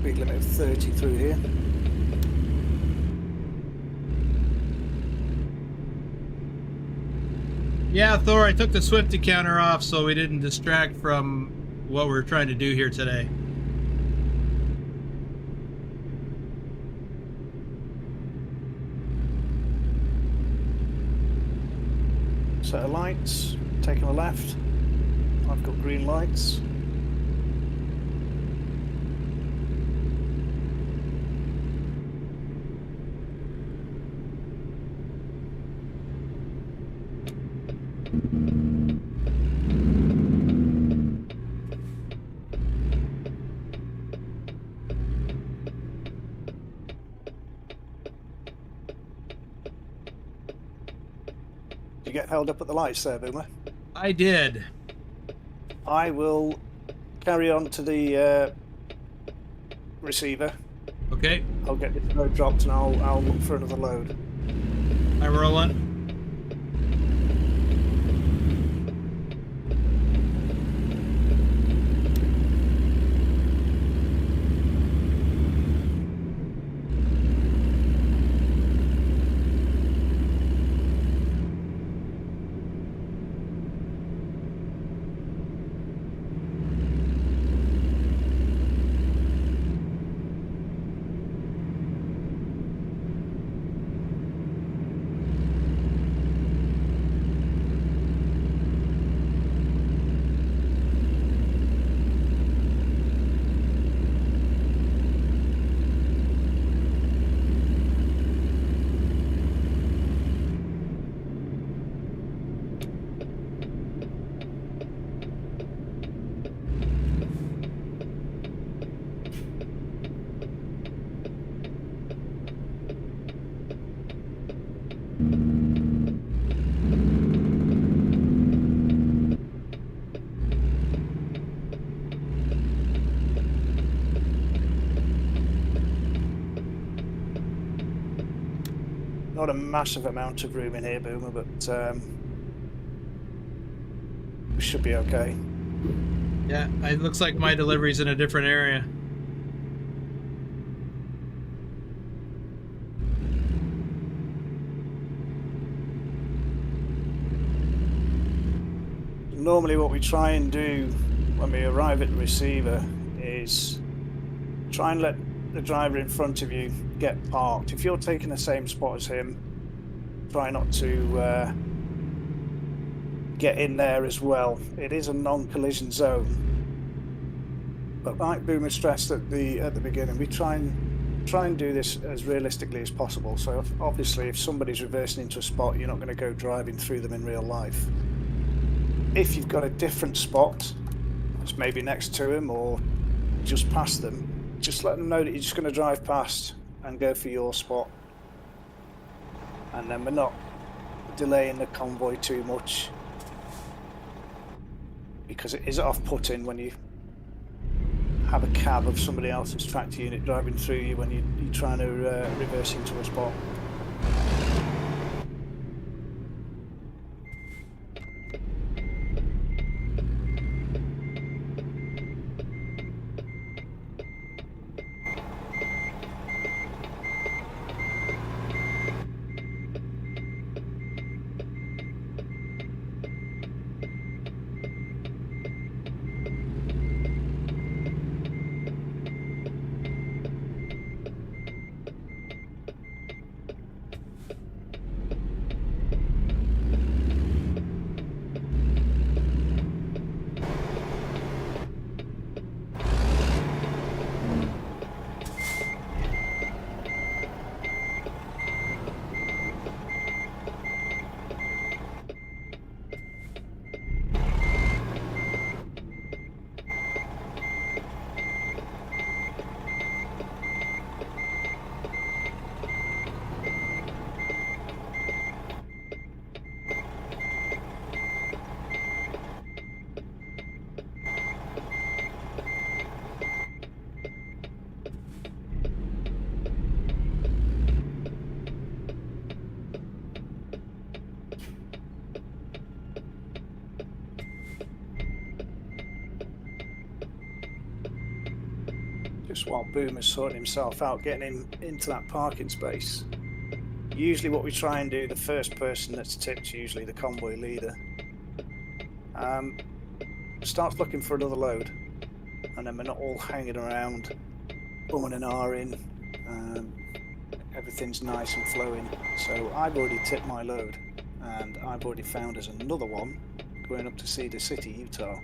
Speed limit of 30 through here. Yeah, Thor, I took the Swifty counter off so we didn't distract from what we're trying to do here today. Set of lights, taking a left. I've got green lights. You get held up at the lights there, Boomer? I did. I will carry on to the receiver. Okay, I'll get this load dropped and I'll look for another load. I'm rolling. Not a massive amount of room in here, Boomer, but we should be okay. Yeah, it looks like my delivery's in a different area. Normally what we try and do when we arrive at the receiver is try and let the driver in front of you get parked. If you're taking the same spot as him, try not to get in there as well. It is a non-collision zone, but like Boomer stressed at the beginning, we try and do this as realistically as possible. So obviously if somebody's reversing into a spot, you're not going to go driving through them in real life. If you've got a different spot, it's maybe next to him or just past them, just let them know that you're just going to drive past and go for your spot, and then we're not delaying the convoy too much, because it is off-putting when you have a cab of somebody else's tractor unit driving through you when you're trying to reverse into a spot. just while Boomer's sorting himself out, getting him into that parking space. Usually what we try and do, the first person that's tipped, usually the convoy leader, starts looking for another load, and then we're not all hanging around, umming and ahhing. Everything's nice and flowing. So I've already tipped my load, and I've already found us another one going up to Cedar City, Utah.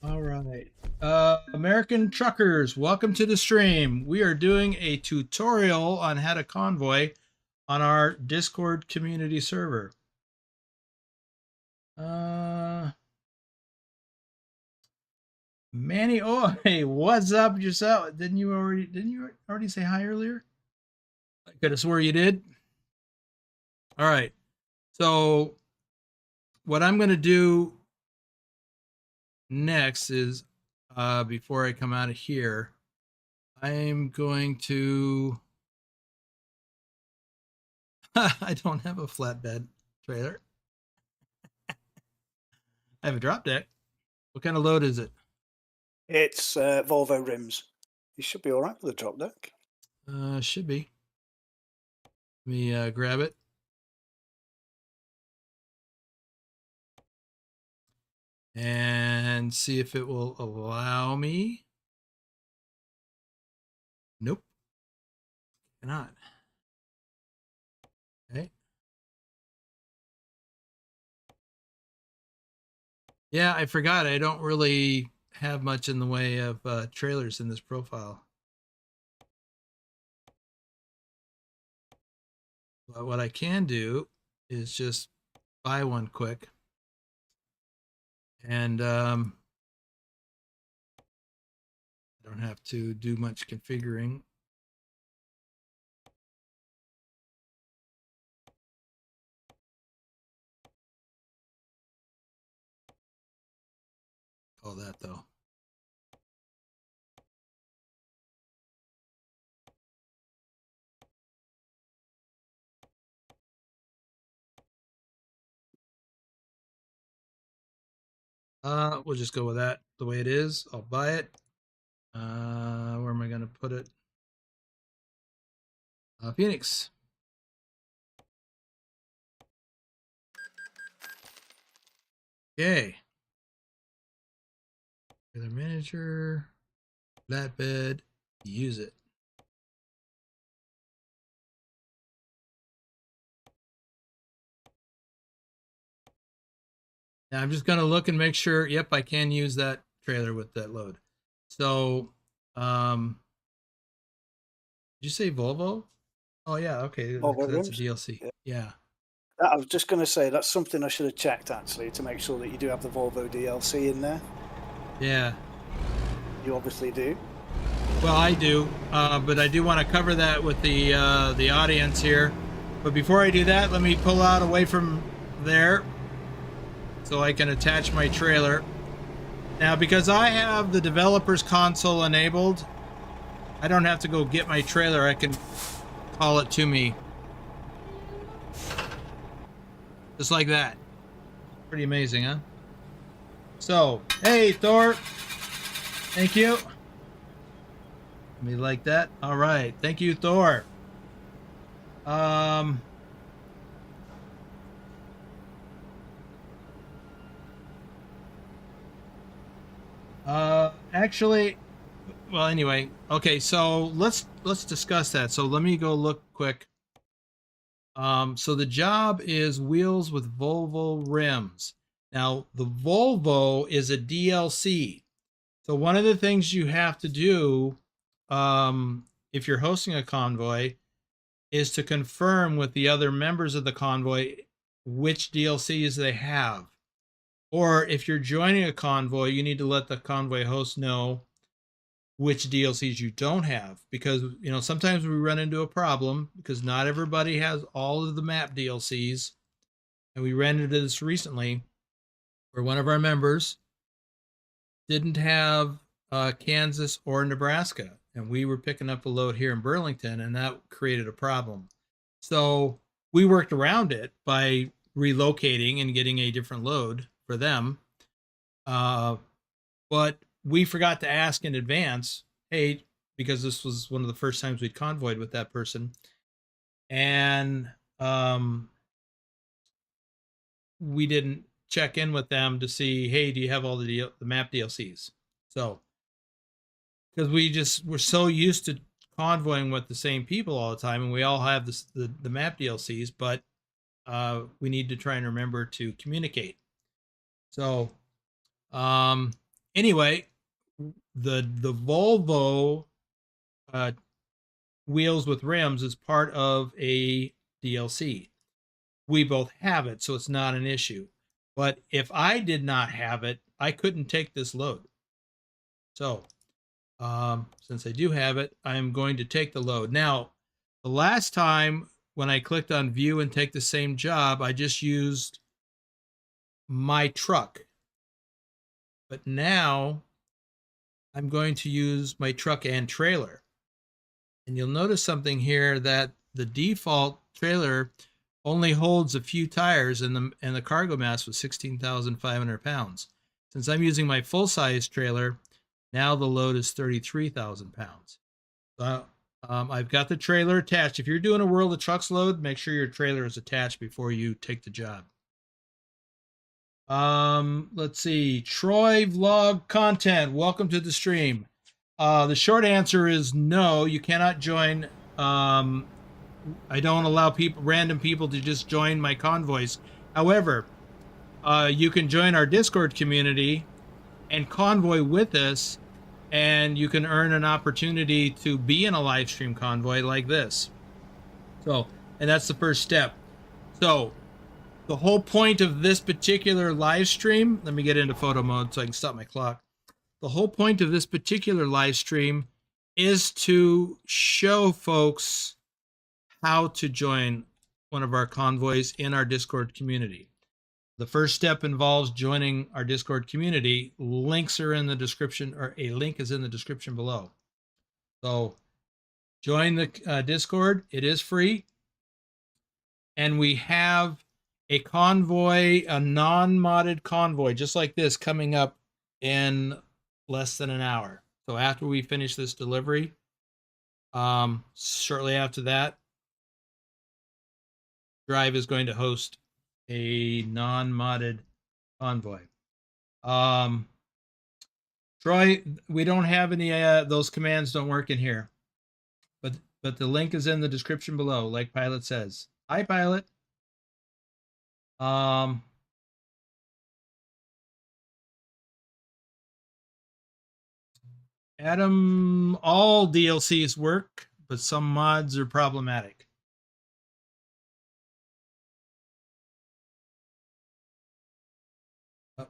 All right. American truckers, welcome to the stream. We are doing a tutorial on how to convoy on our Discord community server. Manny, oh, hey, what's up yourself? Didn't you already say hi earlier? I could have swore you did. All right. So what I'm going to do next is, before I come out of here, I'm going to, I don't have a flatbed trailer. I have a drop deck. What kind of load is it? It's Volvo rims. You should be all right with the drop deck. Should be. Let me grab it. And see if it will allow me. Nope. Cannot. Okay. Yeah, I forgot. I don't really have much in the way of trailers in this profile. But what I can do is just buy one quick. And I don't have to do much configuring. All that though. We'll just go with that the way it is. I'll buy it. Where am I going to put it? Phoenix. Okay. Trailer manager, flatbed, use it. Now I'm just going to look and make sure. Yep, I can use that trailer with that load. So, did you say Volvo? Oh yeah, okay. That's a DLC. Yeah. I was just going to say that's something I should have checked actually to make sure that you do have the Volvo DLC in there. Yeah. You obviously do. Well, I do, but I do want to cover that with the audience here. But before I do that, let me pull out away from there so I can attach my trailer. Now, because I have the developer's console enabled, I don't have to go get my trailer. I can call it to me. Just like that. Pretty amazing, huh? So, hey, Thor. Thank you. Let me like that. All right. Thank you, Thor. Actually, well, anyway, okay, so let's discuss that. So let me go look quick. So the job is wheels with Volvo rims. Now, the Volvo is a DLC. So one of the things you have to do, if you're hosting a convoy, is to confirm with the other members of the convoy which DLCs they have. Or if you're joining a convoy, you need to let the convoy host know which DLCs you don't have, because sometimes we run into a problem because not everybody has all of the map DLCs, and we ran into this recently where one of our members didn't have Kansas or Nebraska, and we were picking up a load here in Burlington, and that created a problem. So we worked around it by relocating and getting a different load for them, but we forgot to ask in advance, hey, because this was one of the first times we'd convoyed with that person, and we didn't check in with them to see, hey, do you have all the map DLCs? So, because we're so used to convoying with the same people all the time, and we all have the map DLCs, but we need to try and remember to communicate. So, anyway, the Volvo wheels with rims is part of a DLC. We both have it, so it's not an issue. But if I did not have it, I couldn't take this load. So, since I do have it, I'm going to take the load. Now, the last time when I clicked on view and take the same job, I just used my truck. But now I'm going to use my truck and trailer. And you'll notice something here, that the default trailer only holds a few tires, and the cargo mass was 16,500 pounds. Since I'm using my full-size trailer, now the load is 33,000 pounds. So I've got the trailer attached. If you're doing a World of Trucks load, make sure your trailer is attached before you take the job. Let's see. Troy Vlog Content, welcome to the stream. The short answer is no, you cannot join. I don't allow random people to just join my convoys. However, you can join our Discord community and convoy with us, and you can earn an opportunity to be in a live stream convoy like this. So, and that's the first step. So, the whole point of this particular live stream, let me get into photo mode so I can stop my clock. The whole point of this particular live stream is to show folks how to join one of our convoys in our Discord community. The first step involves joining our Discord community. Links are in the description, or a link is in the description below. So join the Discord. It is free. And we have a convoy, a non-modded convoy, just like this, coming up in less than an hour. So after we finish this delivery, shortly after that, Drive is going to host a non-modded convoy. Troy, we don't have any, those commands don't work in here, but the link is in the description below, like Pilot says. Hi, Pilot. Adam, all DLCs work, but some mods are problematic.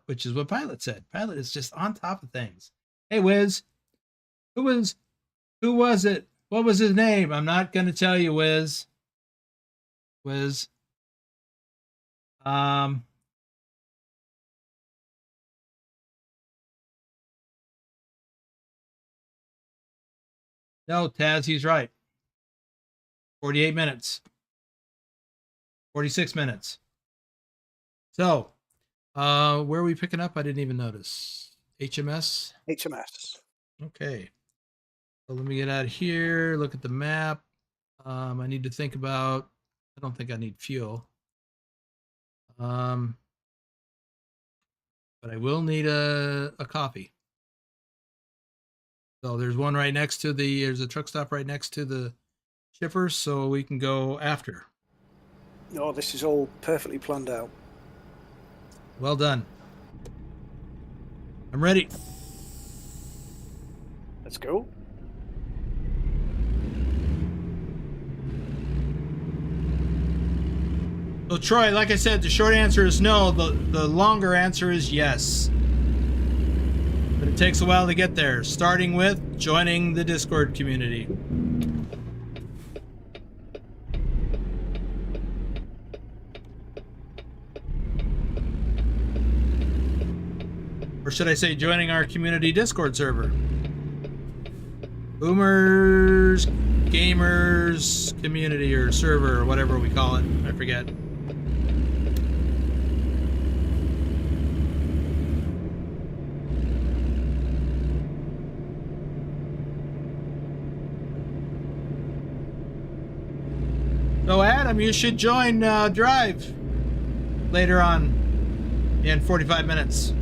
Which is what Pilot said. Pilot is just on top of things. Hey, Wiz, who was it? What was his name? I'm not going to tell you, Wiz. Wiz. No, Taz, he's right. 48 minutes. 46 minutes. So, where are we picking up? I didn't even notice. HMS? HMS. Okay. So let me get out of here, look at the map. I need to think about, I don't think I need fuel. But I will need a coffee. So there's one right next to there's a truck stop right next to the shipper, so we can go after. Oh, this is all perfectly planned out. Well done. I'm ready. Let's go. So Troy, like I said, the short answer is no. The longer answer is yes. But it takes a while to get there, starting with joining the Discord community. Or should I say joining our community Discord server? Boomers, Gamers, Community, or server, or whatever we call it. I forget. So Adam, you should join Drive later on in 45 minutes.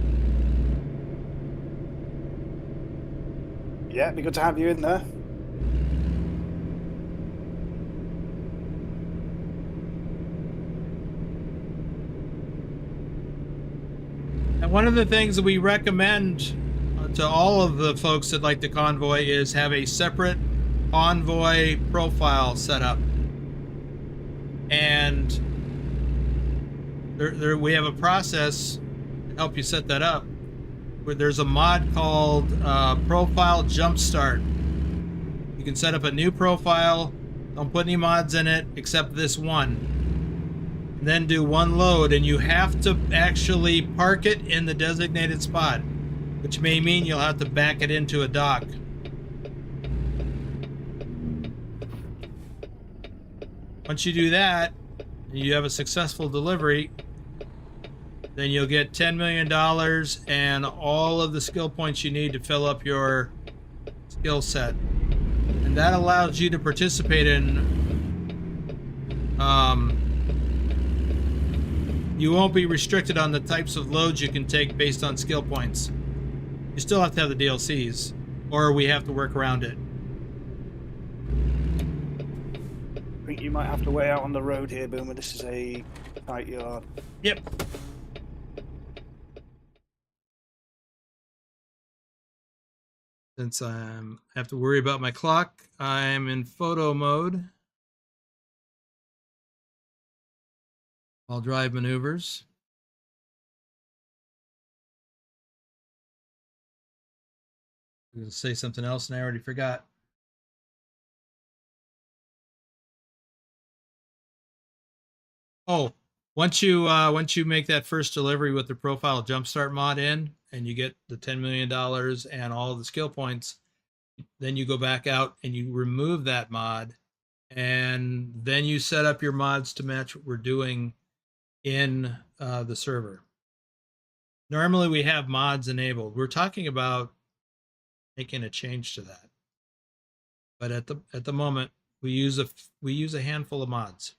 Yeah, it'd be good to have you in there. And one of the things that we recommend to all of the folks that like the Convoy is have a separate Convoy profile set up. And we have a process to help you set that up. Where there's a mod called Profile Jumpstart. You can set up a new profile, don't put any mods in it except this one, and then do one load, and you have to actually park it in the designated spot, which may mean you'll have to back it into a dock. Once you do that, and you have a successful delivery, then you'll get $10 million and all of the skill points you need to fill up your skill set. And that allows you to participate in, you won't be restricted on the types of loads you can take based on skill points. You still have to have the DLCs, or we have to work around it. I think you might have to wait out on the road here, Boomer. This is a tight yard. Yep. Since I have to worry about my clock, I'm in photo mode. I'll drive maneuvers. I'm going to say something else and I already forgot. Oh, once you make that first delivery with the Profile Jumpstart mod in, and you get the $10 million and all the skill points, then you go back out and you remove that mod, and then you set up your mods to match what we're doing in the server. Normally we have mods enabled. We're talking about making a change to that, but at the moment we use a handful of mods.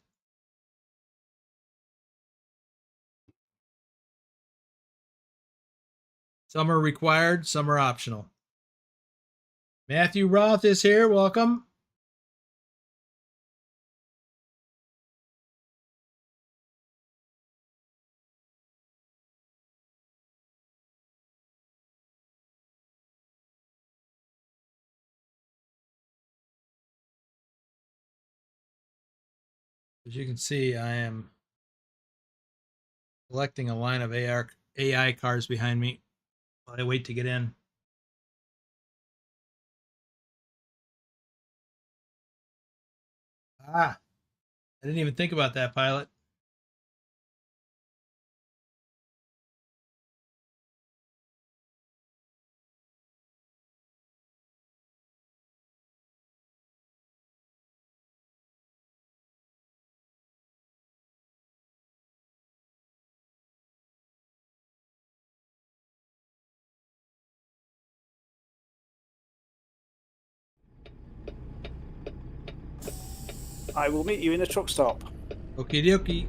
Some are required, some are optional. Matthew Roth is here. Welcome. As you can see, I am collecting a line of AI cars behind me while I wait to get in. I didn't even think about that, pilot. I will meet you in a truck stop. Okie dokie.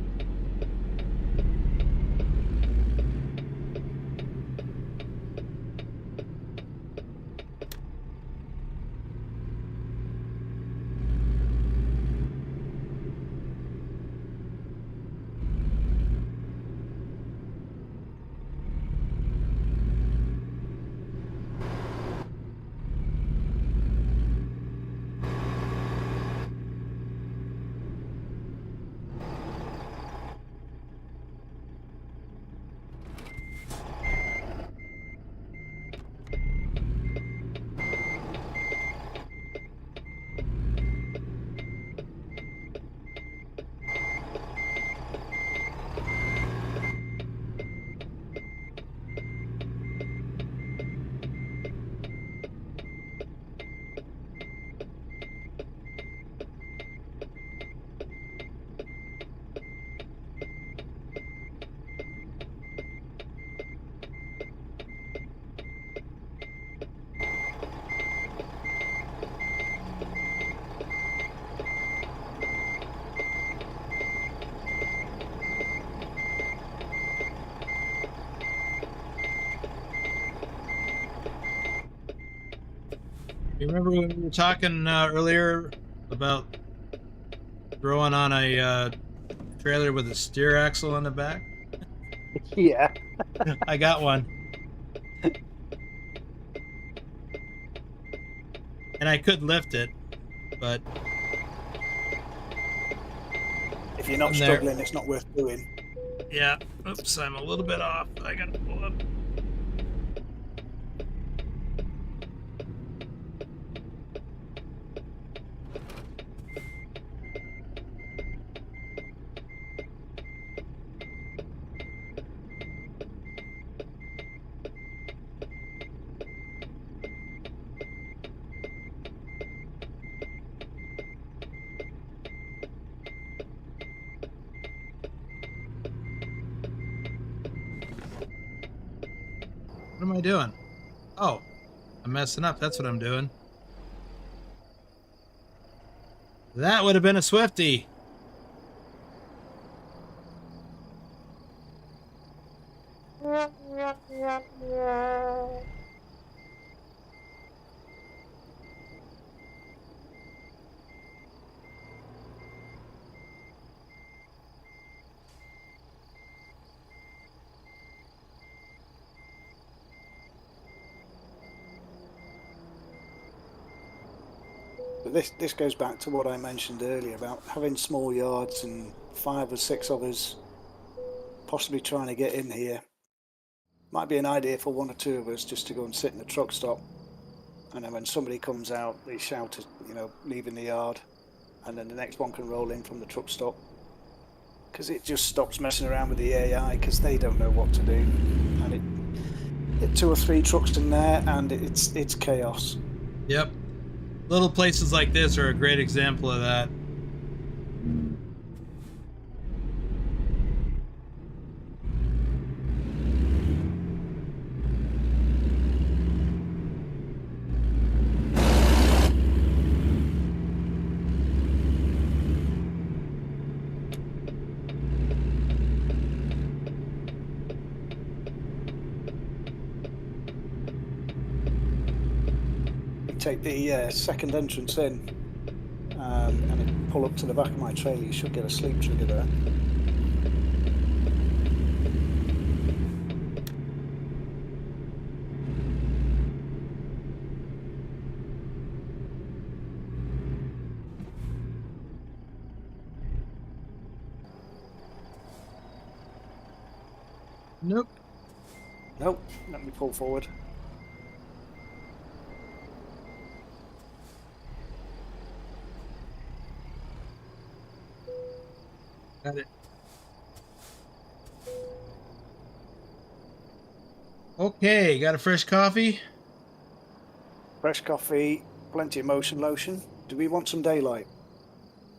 You remember when we were talking earlier about throwing on a trailer with a steer axle on the back? Yeah. I got one. And I could lift it, but If you're not I'm there. struggling, it's not worth doing. Yeah. Oops, I'm a little bit off. I gotta pull up. What am I doing? Oh, I'm messing up. That's what I'm doing. That would have been a Swifty. But this goes back to what I mentioned earlier about having small yards and 5 or 6 of us possibly trying to get in here. Might be an idea for 1 or 2 of us just to go and sit in the truck stop. And then when somebody comes out, they shout, leaving the yard. And then the next one can roll in from the truck stop. Because it just stops messing around with the AI because they don't know what to do. And it 2 or 3 trucks in there and it's chaos. Yep. Little places like this are a great example of that. Take the second entrance in and then pull up to the back of my trailer. You should get a sleep trigger there. Nope. Nope, let me pull forward. Got it. Okay, got a fresh coffee? Fresh coffee, plenty of motion lotion. Do we want some daylight?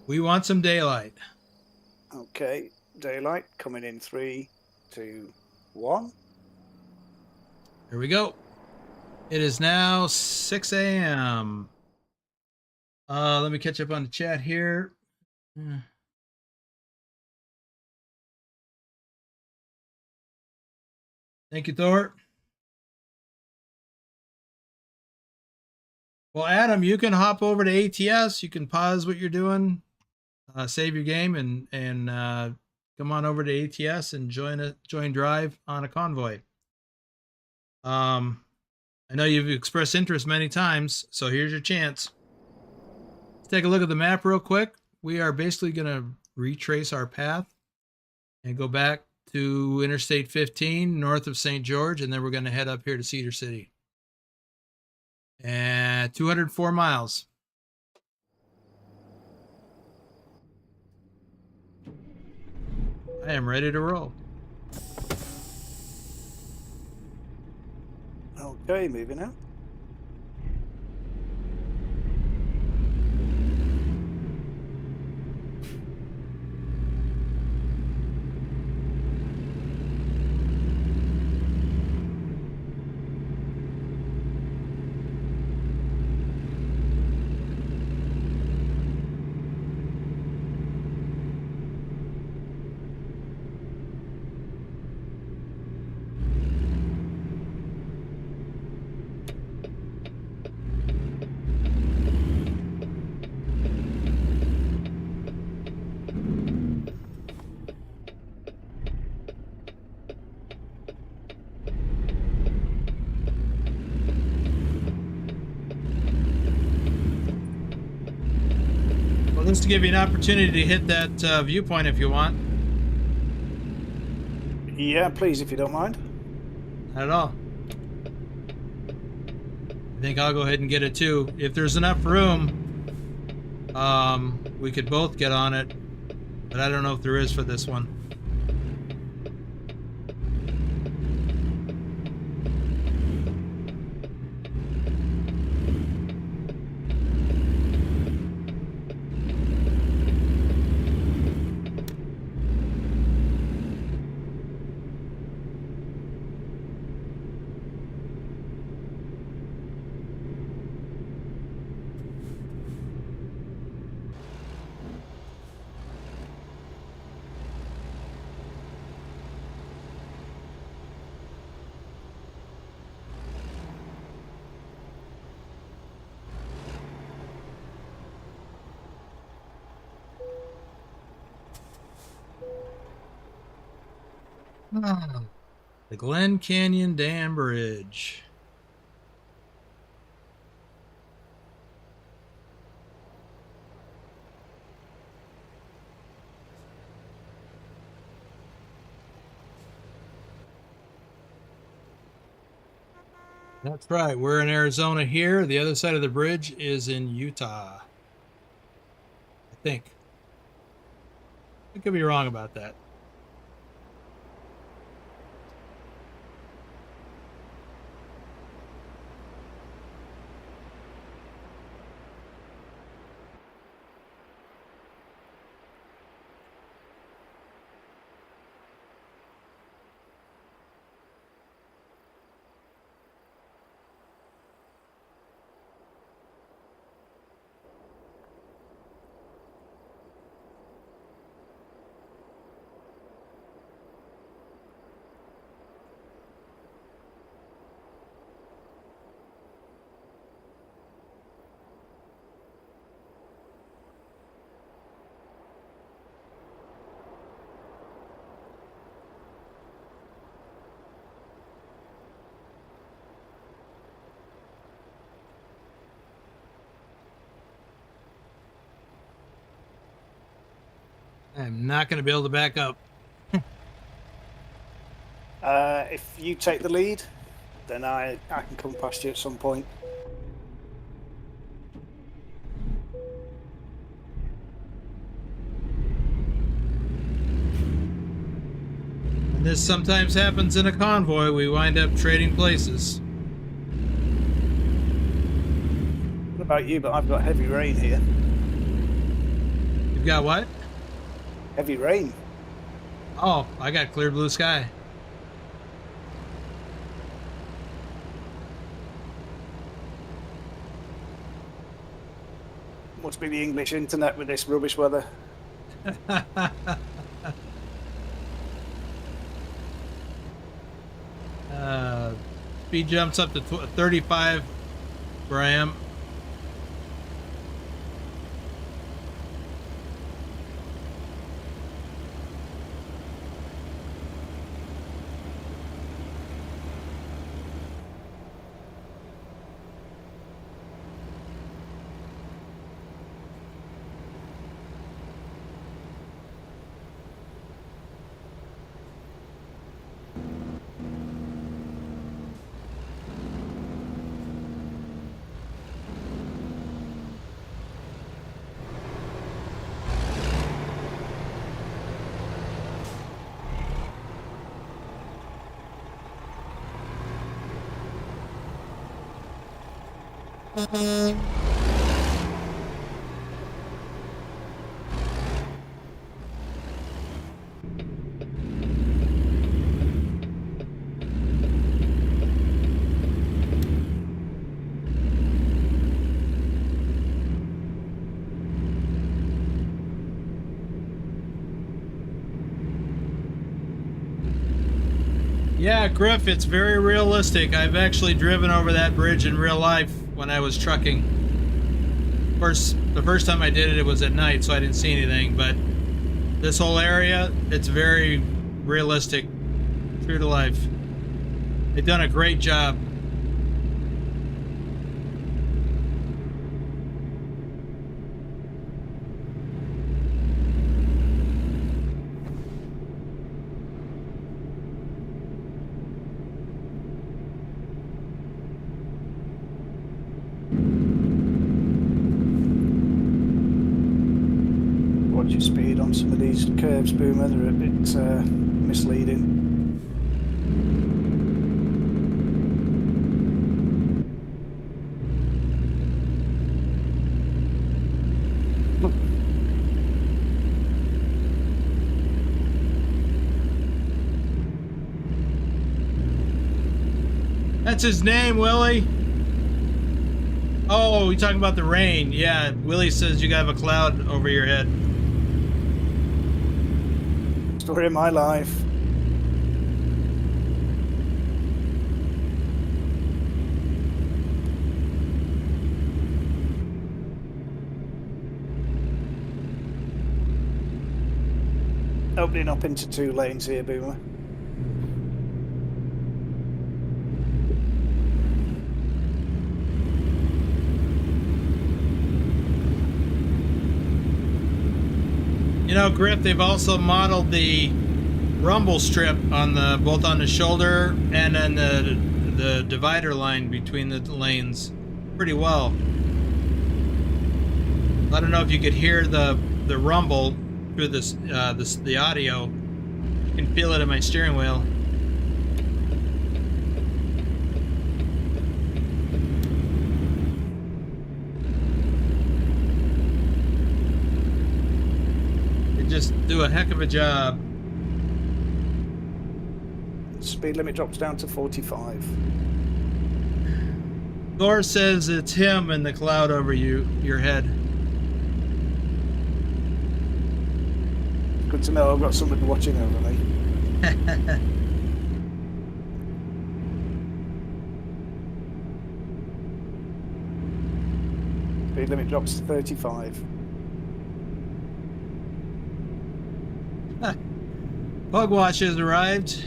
We want some daylight. Okay, daylight coming in 3, 2, 1. Here we go. It is now 6 a.m. Let me catch up on the chat here. Thank you, Thor. Well, Adam, you can hop over to ATS. You can pause what you're doing, save your game, and come on over to ATS and join Drive on a convoy. I know you've expressed interest many times, so here's your chance. Let's take a look at the map real quick. We are basically going to retrace our path and go back to Interstate 15 north of St. George, and then we're going to head up here to Cedar City. And 204 miles. I am ready to roll. Okay, moving out. Just to give you an opportunity to hit that viewpoint if you want. Yeah, please, if you don't mind. Not at all. I think I'll go ahead and get it too. If there's enough room, we could both get on it, but I don't know if there is for this one. The Glen Canyon Dam Bridge. That's right. We're in Arizona here. The other side of the bridge is in Utah. I think. I could be wrong about that. I'm not going to be able to back up. If you take the lead, then I can come past you at some point. And this sometimes happens in a convoy. We wind up trading places. What about you? But I've got heavy rain here. You've got what? Heavy rain. Oh, I got clear blue sky. Must be the English internet with this rubbish weather. Speed jumps up to 35 where I am. Yeah, Griff, it's very realistic. I've actually driven over that bridge in real life when I was trucking. Of course, the first time I did it, it was at night, so I didn't see anything, but this whole area, it's very realistic, true to life. They've done a great job. watch your speed on some of these curves, Boomer. They're a bit misleading. That's his name, Willie. Oh, you're talking about the rain. Yeah, Willie says you have a cloud over your head. Story of my life. Opening up into 2 lanes here, Boomer. You know, Griff, they've also modeled the rumble strip on the both on the shoulder and then the divider line between the lanes pretty well. I don't know if you could hear the rumble through the audio. You can feel it in my steering wheel. They just do a heck of a job. Speed limit drops down to 45. Thor says it's him in the cloud over your head. Good to know I've got somebody watching over me. Speed limit drops to 35. Pugwash has arrived.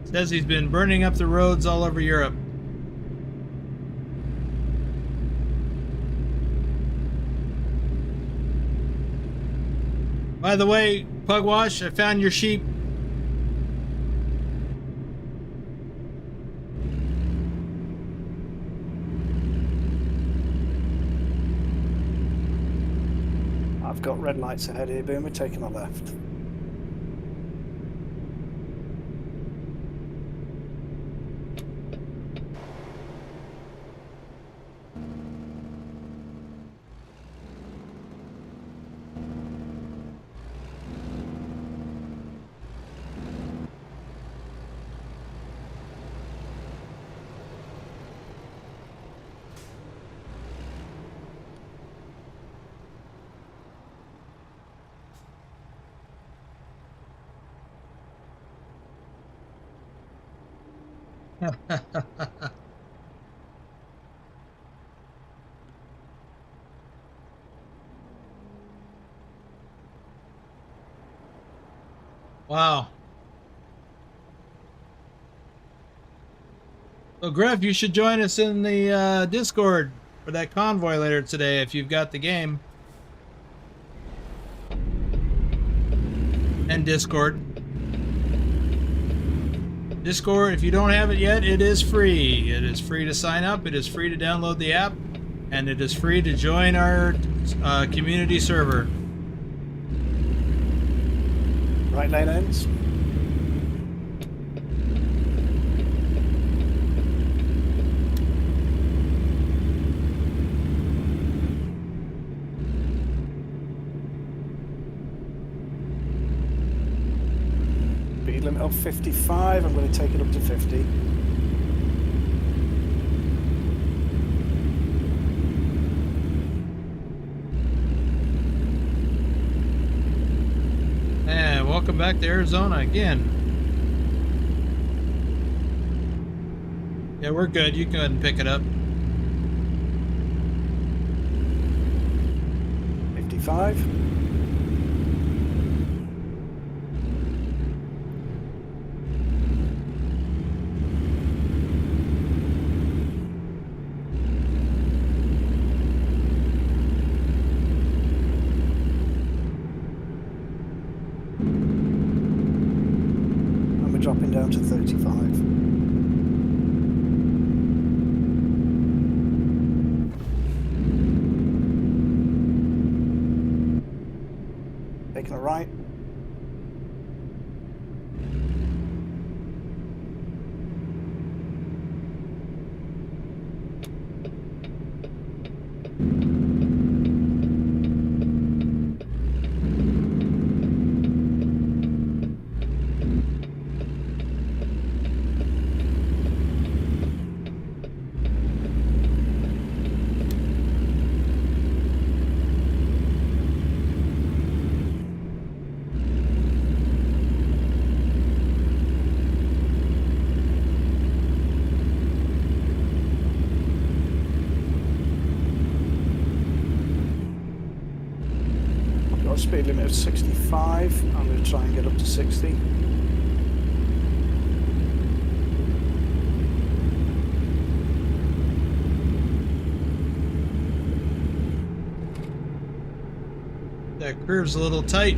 Says he's been burning up the roads all over Europe. By the way, Pugwash, I found your sheep. I've got red lights ahead here, Boomer, taking a left. Wow. So, Griff, you should join us in the Discord for that convoy later today if you've got the game. And Discord. Discord, if you don't have it yet, it is free. It is free to sign up. It is free to download the app. And it is free to join our community server. Right lane ends. Speed limit of 55. I'm going to take it up to 50. And welcome back to Arizona again. Yeah, we're good. You can go ahead and pick it up. 55. down to 35. Taking a right. Speed limit of 65. I'm going to try and get up to 60. That curve's a little tight.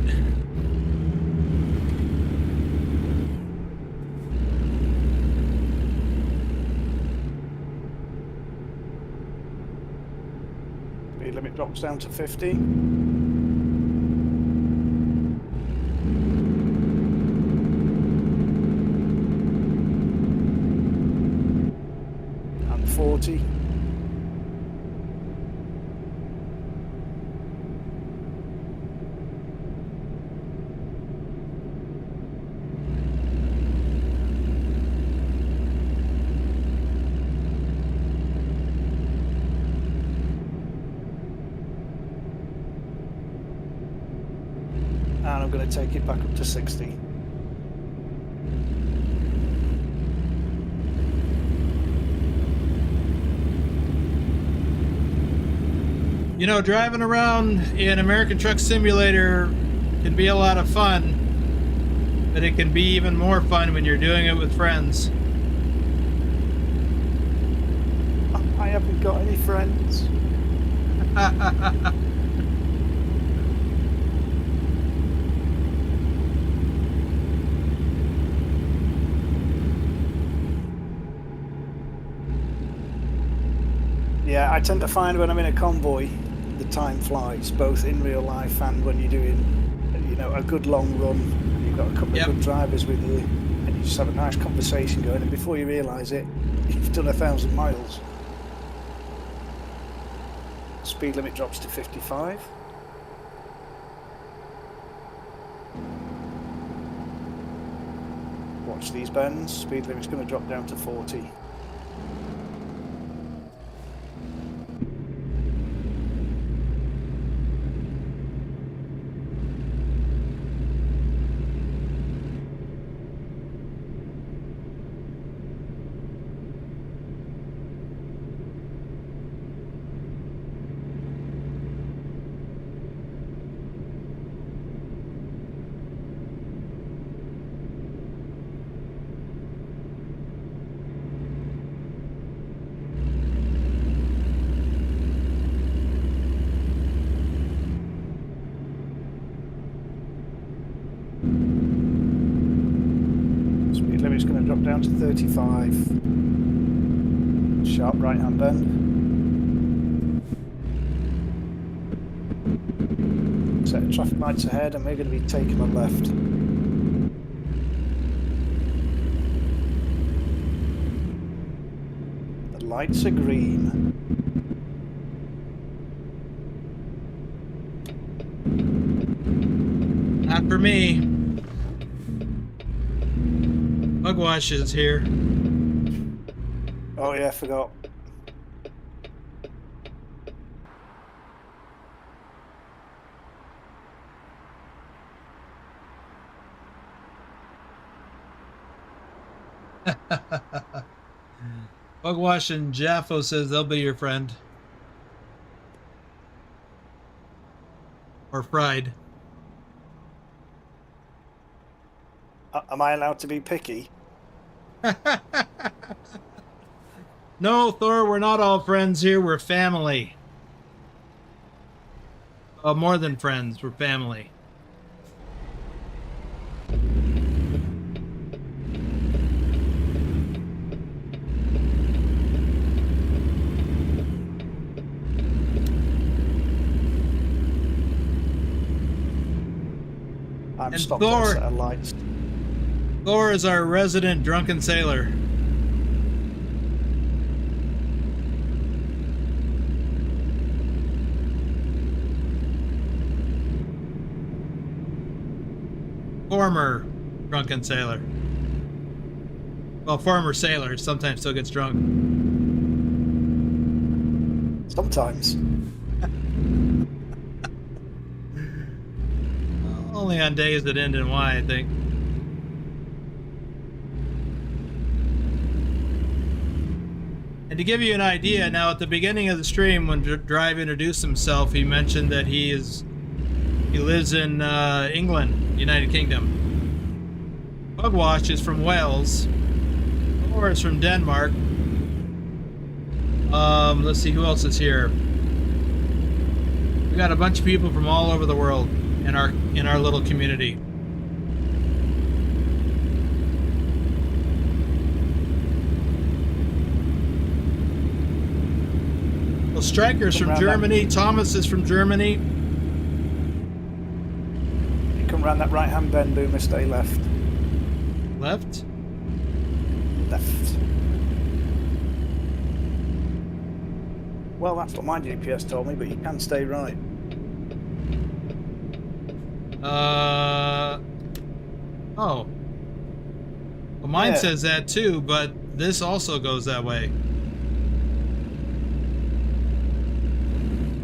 Speed limit drops down to 50. And 40. And I'm going to take it back up to 60. You know, driving around in American Truck Simulator can be a lot of fun, but it can be even more fun when you're doing it with friends. I haven't got any friends. Yeah, I tend to find when I'm in a convoy, the time flies, both in real life and when you're doing, you know, a good long run, and you've got a couple of good drivers with you, and you just have a nice conversation going, and before you realise it, you've done 1,000 miles. Speed limit drops to 55. Watch these bends, speed limit's going to drop down to 40. It's going to drop down to 35. Sharp right hand bend. Set of traffic lights ahead and we're going to be taking a left. The lights are green. Not for me. Bugwash is here. Oh yeah, I forgot. Bugwash and Jaffo says they'll be your friend. Or fried. Am I allowed to be picky? No, Thor, we're not all friends here. We're family. More than friends. We're family. I'm And stopped at a set of lights. Thor is our resident drunken sailor. Former drunken sailor. Well, former sailor sometimes still gets drunk. Sometimes. Only on days that end in Y, I think. And to give you an idea, now at the beginning of the stream, when Drive introduced himself, he mentioned that he lives in England, United Kingdom. Pugwash is from Wales. Thor is from Denmark. Let's see who else is here. We got a bunch of people from all over the world in our little community. Well, Striker's from Germany. Thomas is from Germany. You come around that right-hand bend, Boomer, stay left. Left? Left. Well, that's what my GPS told me, but you can stay right. Oh. Well, mine says that too, but this also goes that way.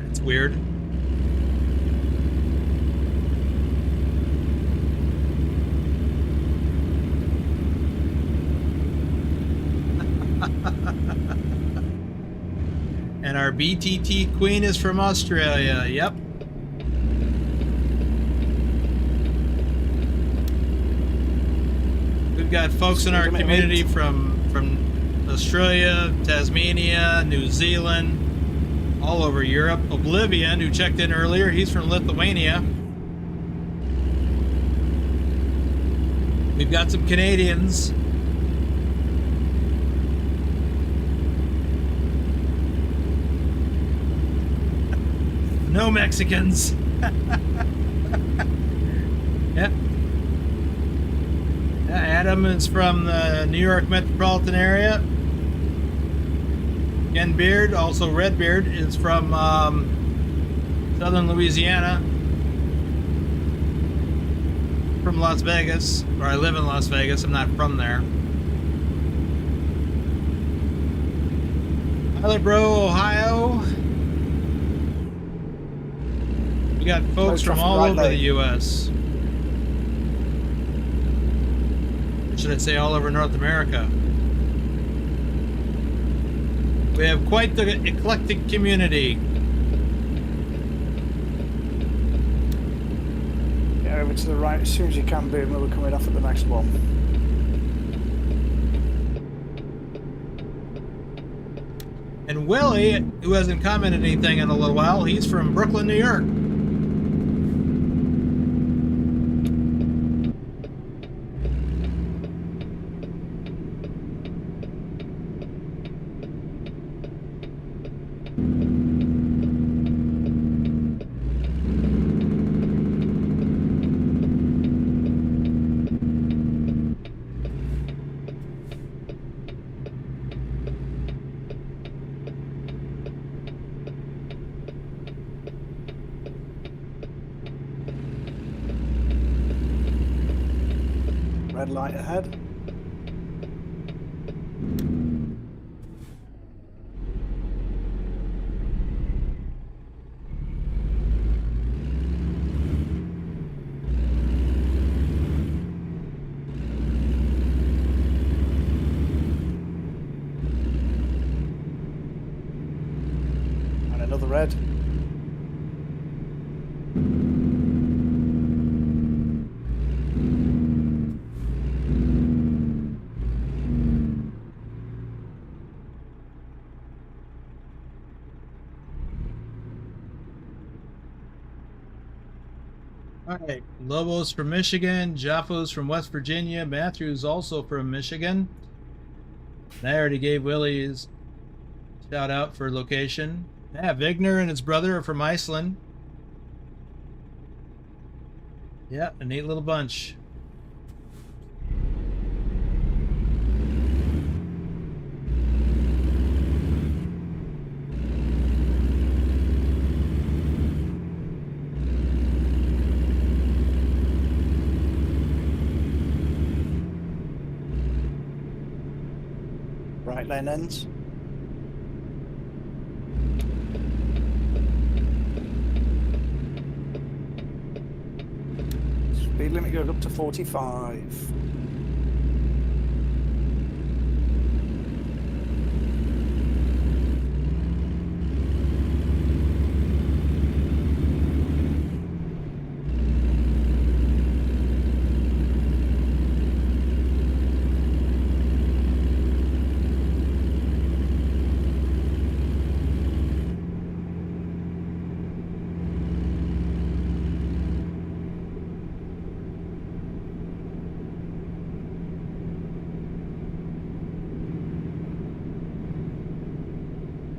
It's weird. And our BTT queen is from Australia. Yep. We've got folks in our community from Australia, Tasmania, New Zealand, all over Europe. Oblivion, who checked in earlier, he's from Lithuania. We've got some Canadians. No Mexicans. Yep. Adam is from the New York metropolitan area. Ken Beard, also Redbeard, is from southern Louisiana. From Las Vegas, or I live in Las Vegas. I'm not from there. Bro, Ohio. We got folks from all over the U.S. Or should I say all over North America? We have quite the eclectic community. Get over to the right as soon as you can, Boomer. We're coming off at the next one. And Willie, who hasn't commented anything in a little while, he's from Brooklyn, New York. Red light ahead. And another red. All right, Lobo's from Michigan, Jaffo's from West Virginia, Matthew's also from Michigan. And I already gave Willie his shout out for location. Yeah, Vigner and his brother are from Iceland. Yeah, a neat little bunch. Right lane ends. Speed limit goes up to 45.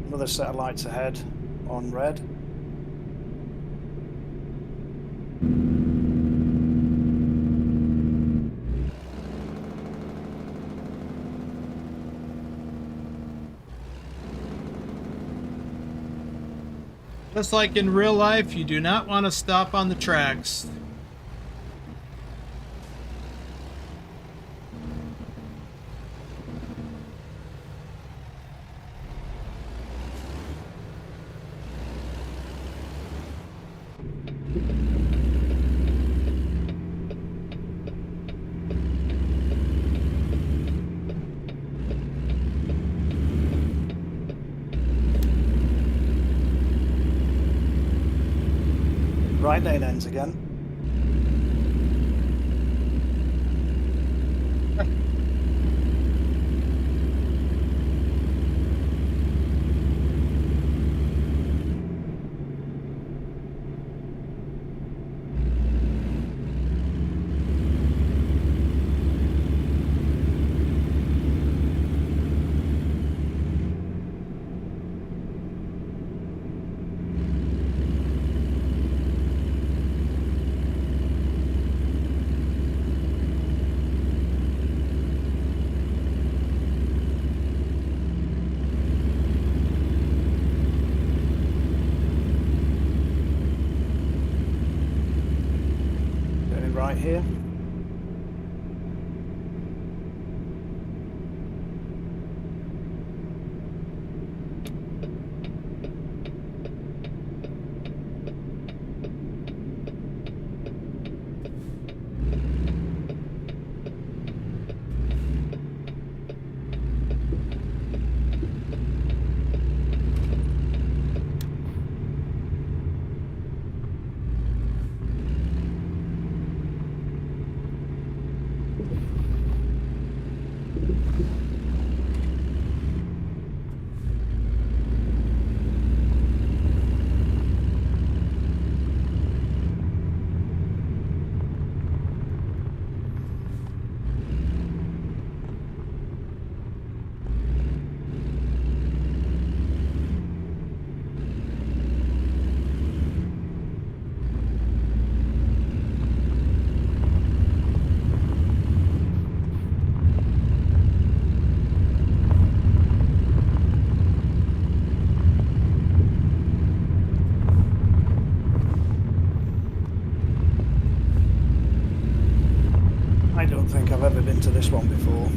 Another set of lights ahead on red. Just like in real life, you do not want to stop on the tracks. Right lane ends again. Turning right here. I don't think I've ever been to this one before.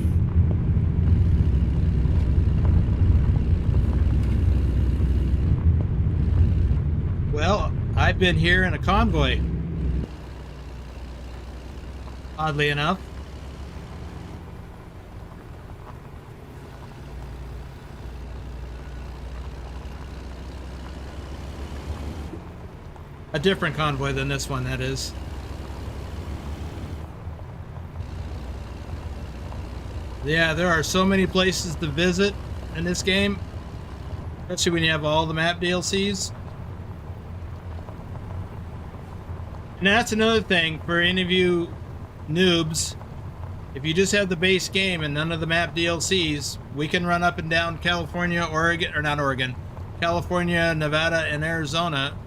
Well, I've been here in a convoy. Oddly enough. A different convoy than this one, that is. Yeah, there are so many places to visit in this game, especially when you have all the map DLCs. And that's another thing for any of you noobs. If you just have the base game and none of the map DLCs, we can run up and down California, Oregon, or not Oregon, California, Nevada, and Arizona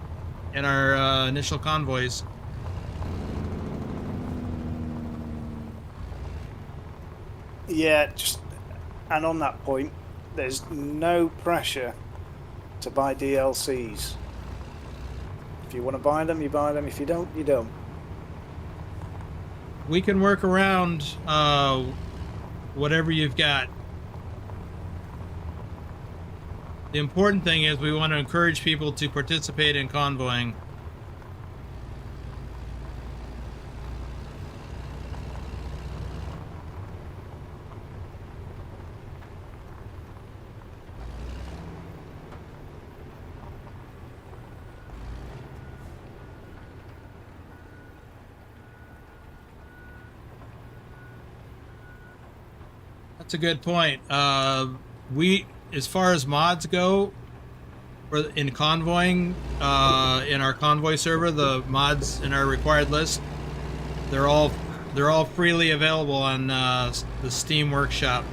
in our initial convoys. Yeah, just and on that point, there's no pressure to buy DLCs. If you want to buy them, you buy them. If you don't, you don't. We can work around whatever you've got. The important thing is we want to encourage people to participate in convoying. That's a good point. As far as mods go, in convoying, in our convoy server, the mods in our required list, they're all freely available on the Steam Workshop.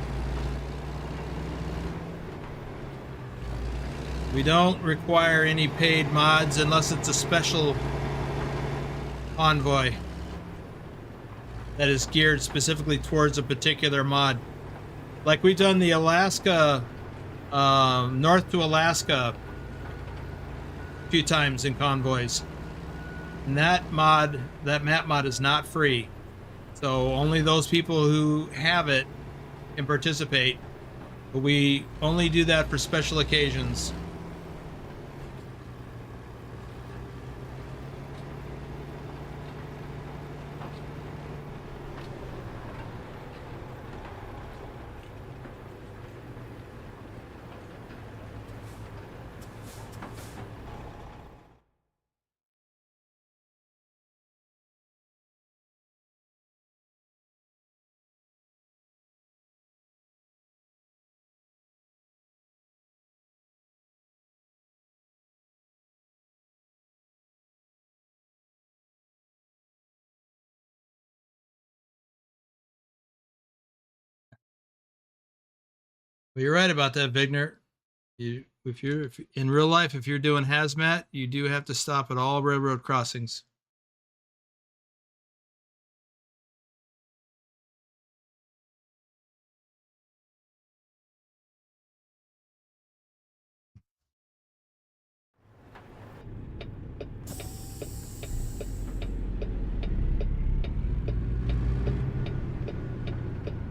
We don't require any paid mods unless it's a special convoy that is geared specifically towards a particular mod. Like we've done the Alaska, north to Alaska a few times in convoys. And that map mod is not free. So only those people who have it can participate. But we only do that for special occasions. But you're right about that, Vigner. If in real life, if you're doing hazmat, you do have to stop at all railroad crossings.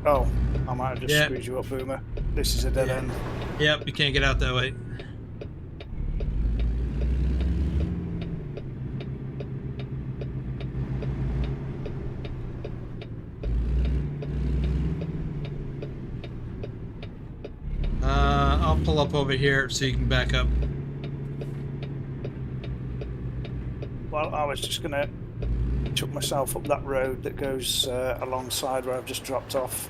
Oh, I might have just screwed you up, Boomer. This is a dead end. Yep, you can't get out that way. I'll pull up over here so you can back up. Well, I was just going to chuck myself up that road that goes alongside where I've just dropped off.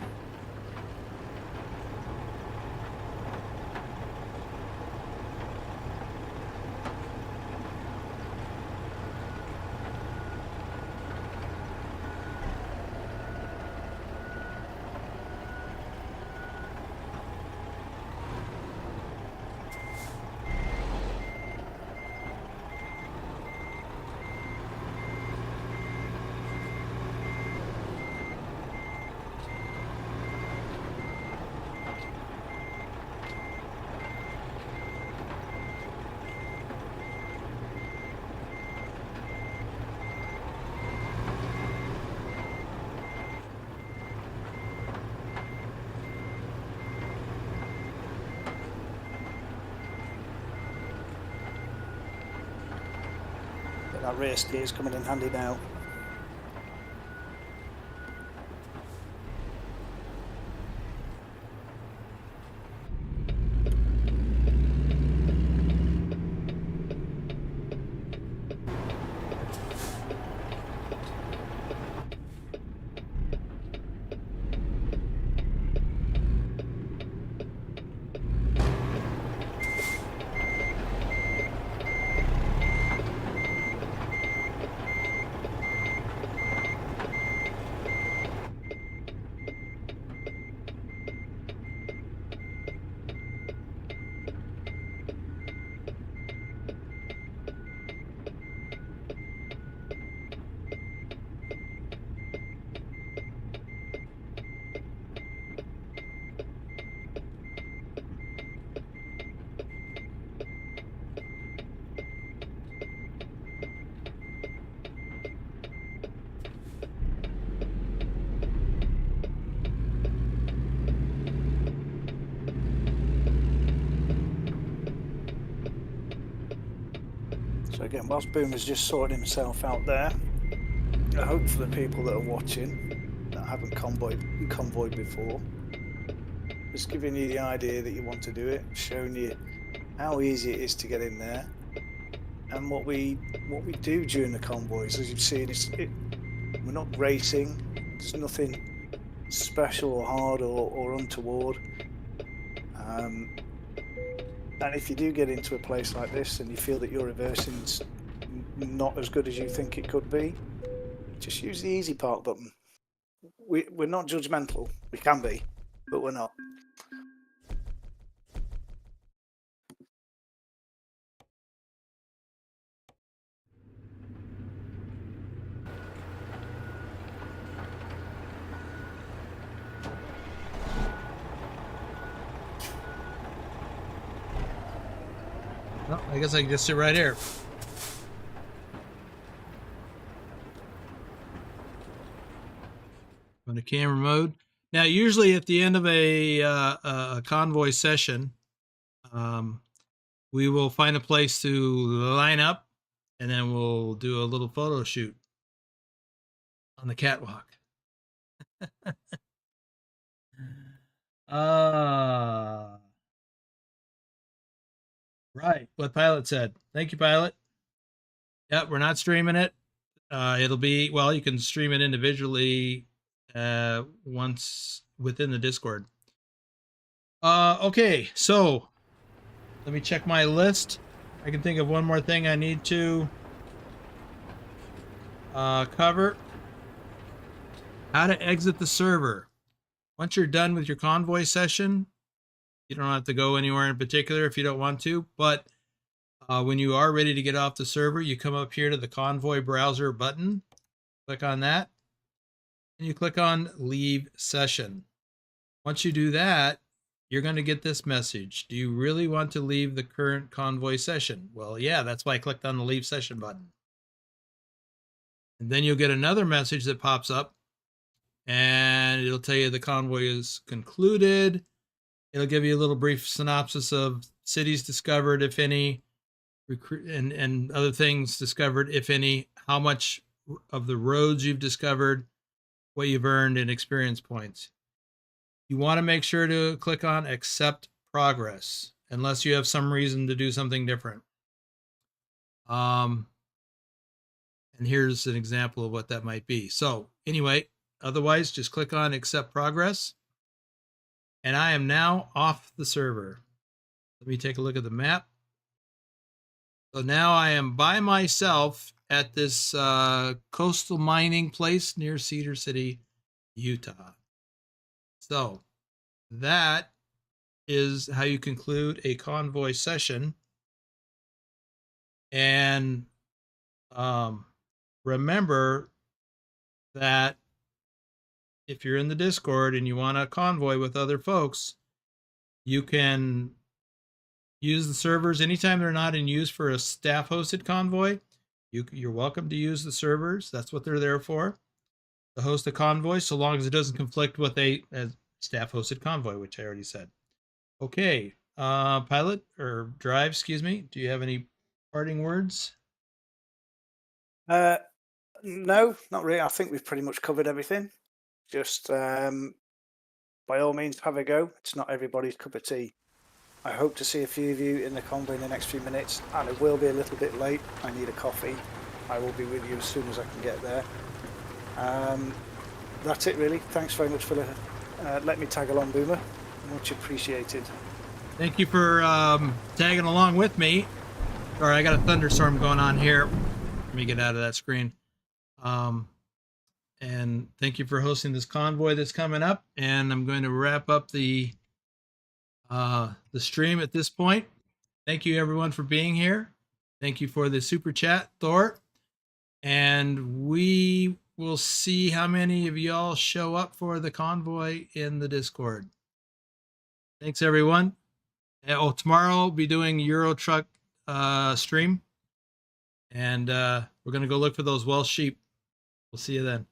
That rear steer is coming in handy now. again, whilst Boomer's just sorting himself out there, I hope for the people that are watching that haven't convoyed before, just giving you the idea that you want to do it, showing you how easy it is to get in there, and what we do during the convoys. As you've seen, we're not racing. There's nothing special or hard or untoward. And if you do get into a place like this and you feel that your reversing's not as good as you think it could be, just use the easy park button. We're not judgmental. We can be, but we're not. Well, I guess I can just sit right here. On the camera mode. Now, usually at the end of a convoy session, we will find a place to line up, and then we'll do a little photo shoot on the catwalk. Right. What Pilot said. Thank you, Pilot. Yep, we're not streaming it. It'll be, well, you can stream it individually once within the Discord. Okay, so let me check my list. I can think of one more thing I need to cover. How to exit the server. Once you're done with your convoy session, you don't have to go anywhere in particular if you don't want to, but when you are ready to get off the server, you come up here to the Convoy Browser button, click on that, and you click on Leave Session. Once you do that, you're going to get this message. Do you really want to leave the current convoy session? Well, yeah, that's why I clicked on the Leave Session button. And then you'll get another message that pops up, and it'll tell you the convoy is concluded. It'll give you a little brief synopsis of cities discovered, if any, and other things discovered, if any, how much of the roads you've discovered, what you've earned in experience points. You want to make sure to click on Accept Progress, unless you have some reason to do something different. And here's an example of what that might be. So anyway, otherwise, just click on Accept Progress. And I am now off the server. Let me take a look at the map. So now I am by myself at this coastal mining place near Cedar City, Utah. So that is how you conclude a convoy session. And remember that if you're in the Discord and you want to convoy with other folks, you can use the servers anytime they're not in use for a staff-hosted convoy. You're welcome to use the servers. That's what they're there for, to host a convoy, so long as it doesn't conflict with a staff-hosted convoy, which I already said. Okay, Pilot, or Drive, excuse me, do you have any parting words? No, not really. I think we've pretty much covered everything. Just by all means, have a go. It's not everybody's cup of tea. I hope to see a few of you in the convoy in the next few minutes, and it will be a little bit late. I need a coffee. I will be with you as soon as I can get there. That's it, really. Thanks very much for letting me tag along, Boomer. Much appreciated. Thank you for tagging along with me. Sorry, I got a thunderstorm going on here. Let me get out of that screen. And thank you for hosting this convoy that's coming up. And I'm going to wrap up the stream at this point. Thank you, everyone, for being here. Thank you for the super chat, Thor. And we will see how many of y'all show up for the convoy in the Discord. Thanks, everyone. Oh, tomorrow we'll be doing Euro Truck stream. And we're going to go look for those Welsh sheep. We'll see you then.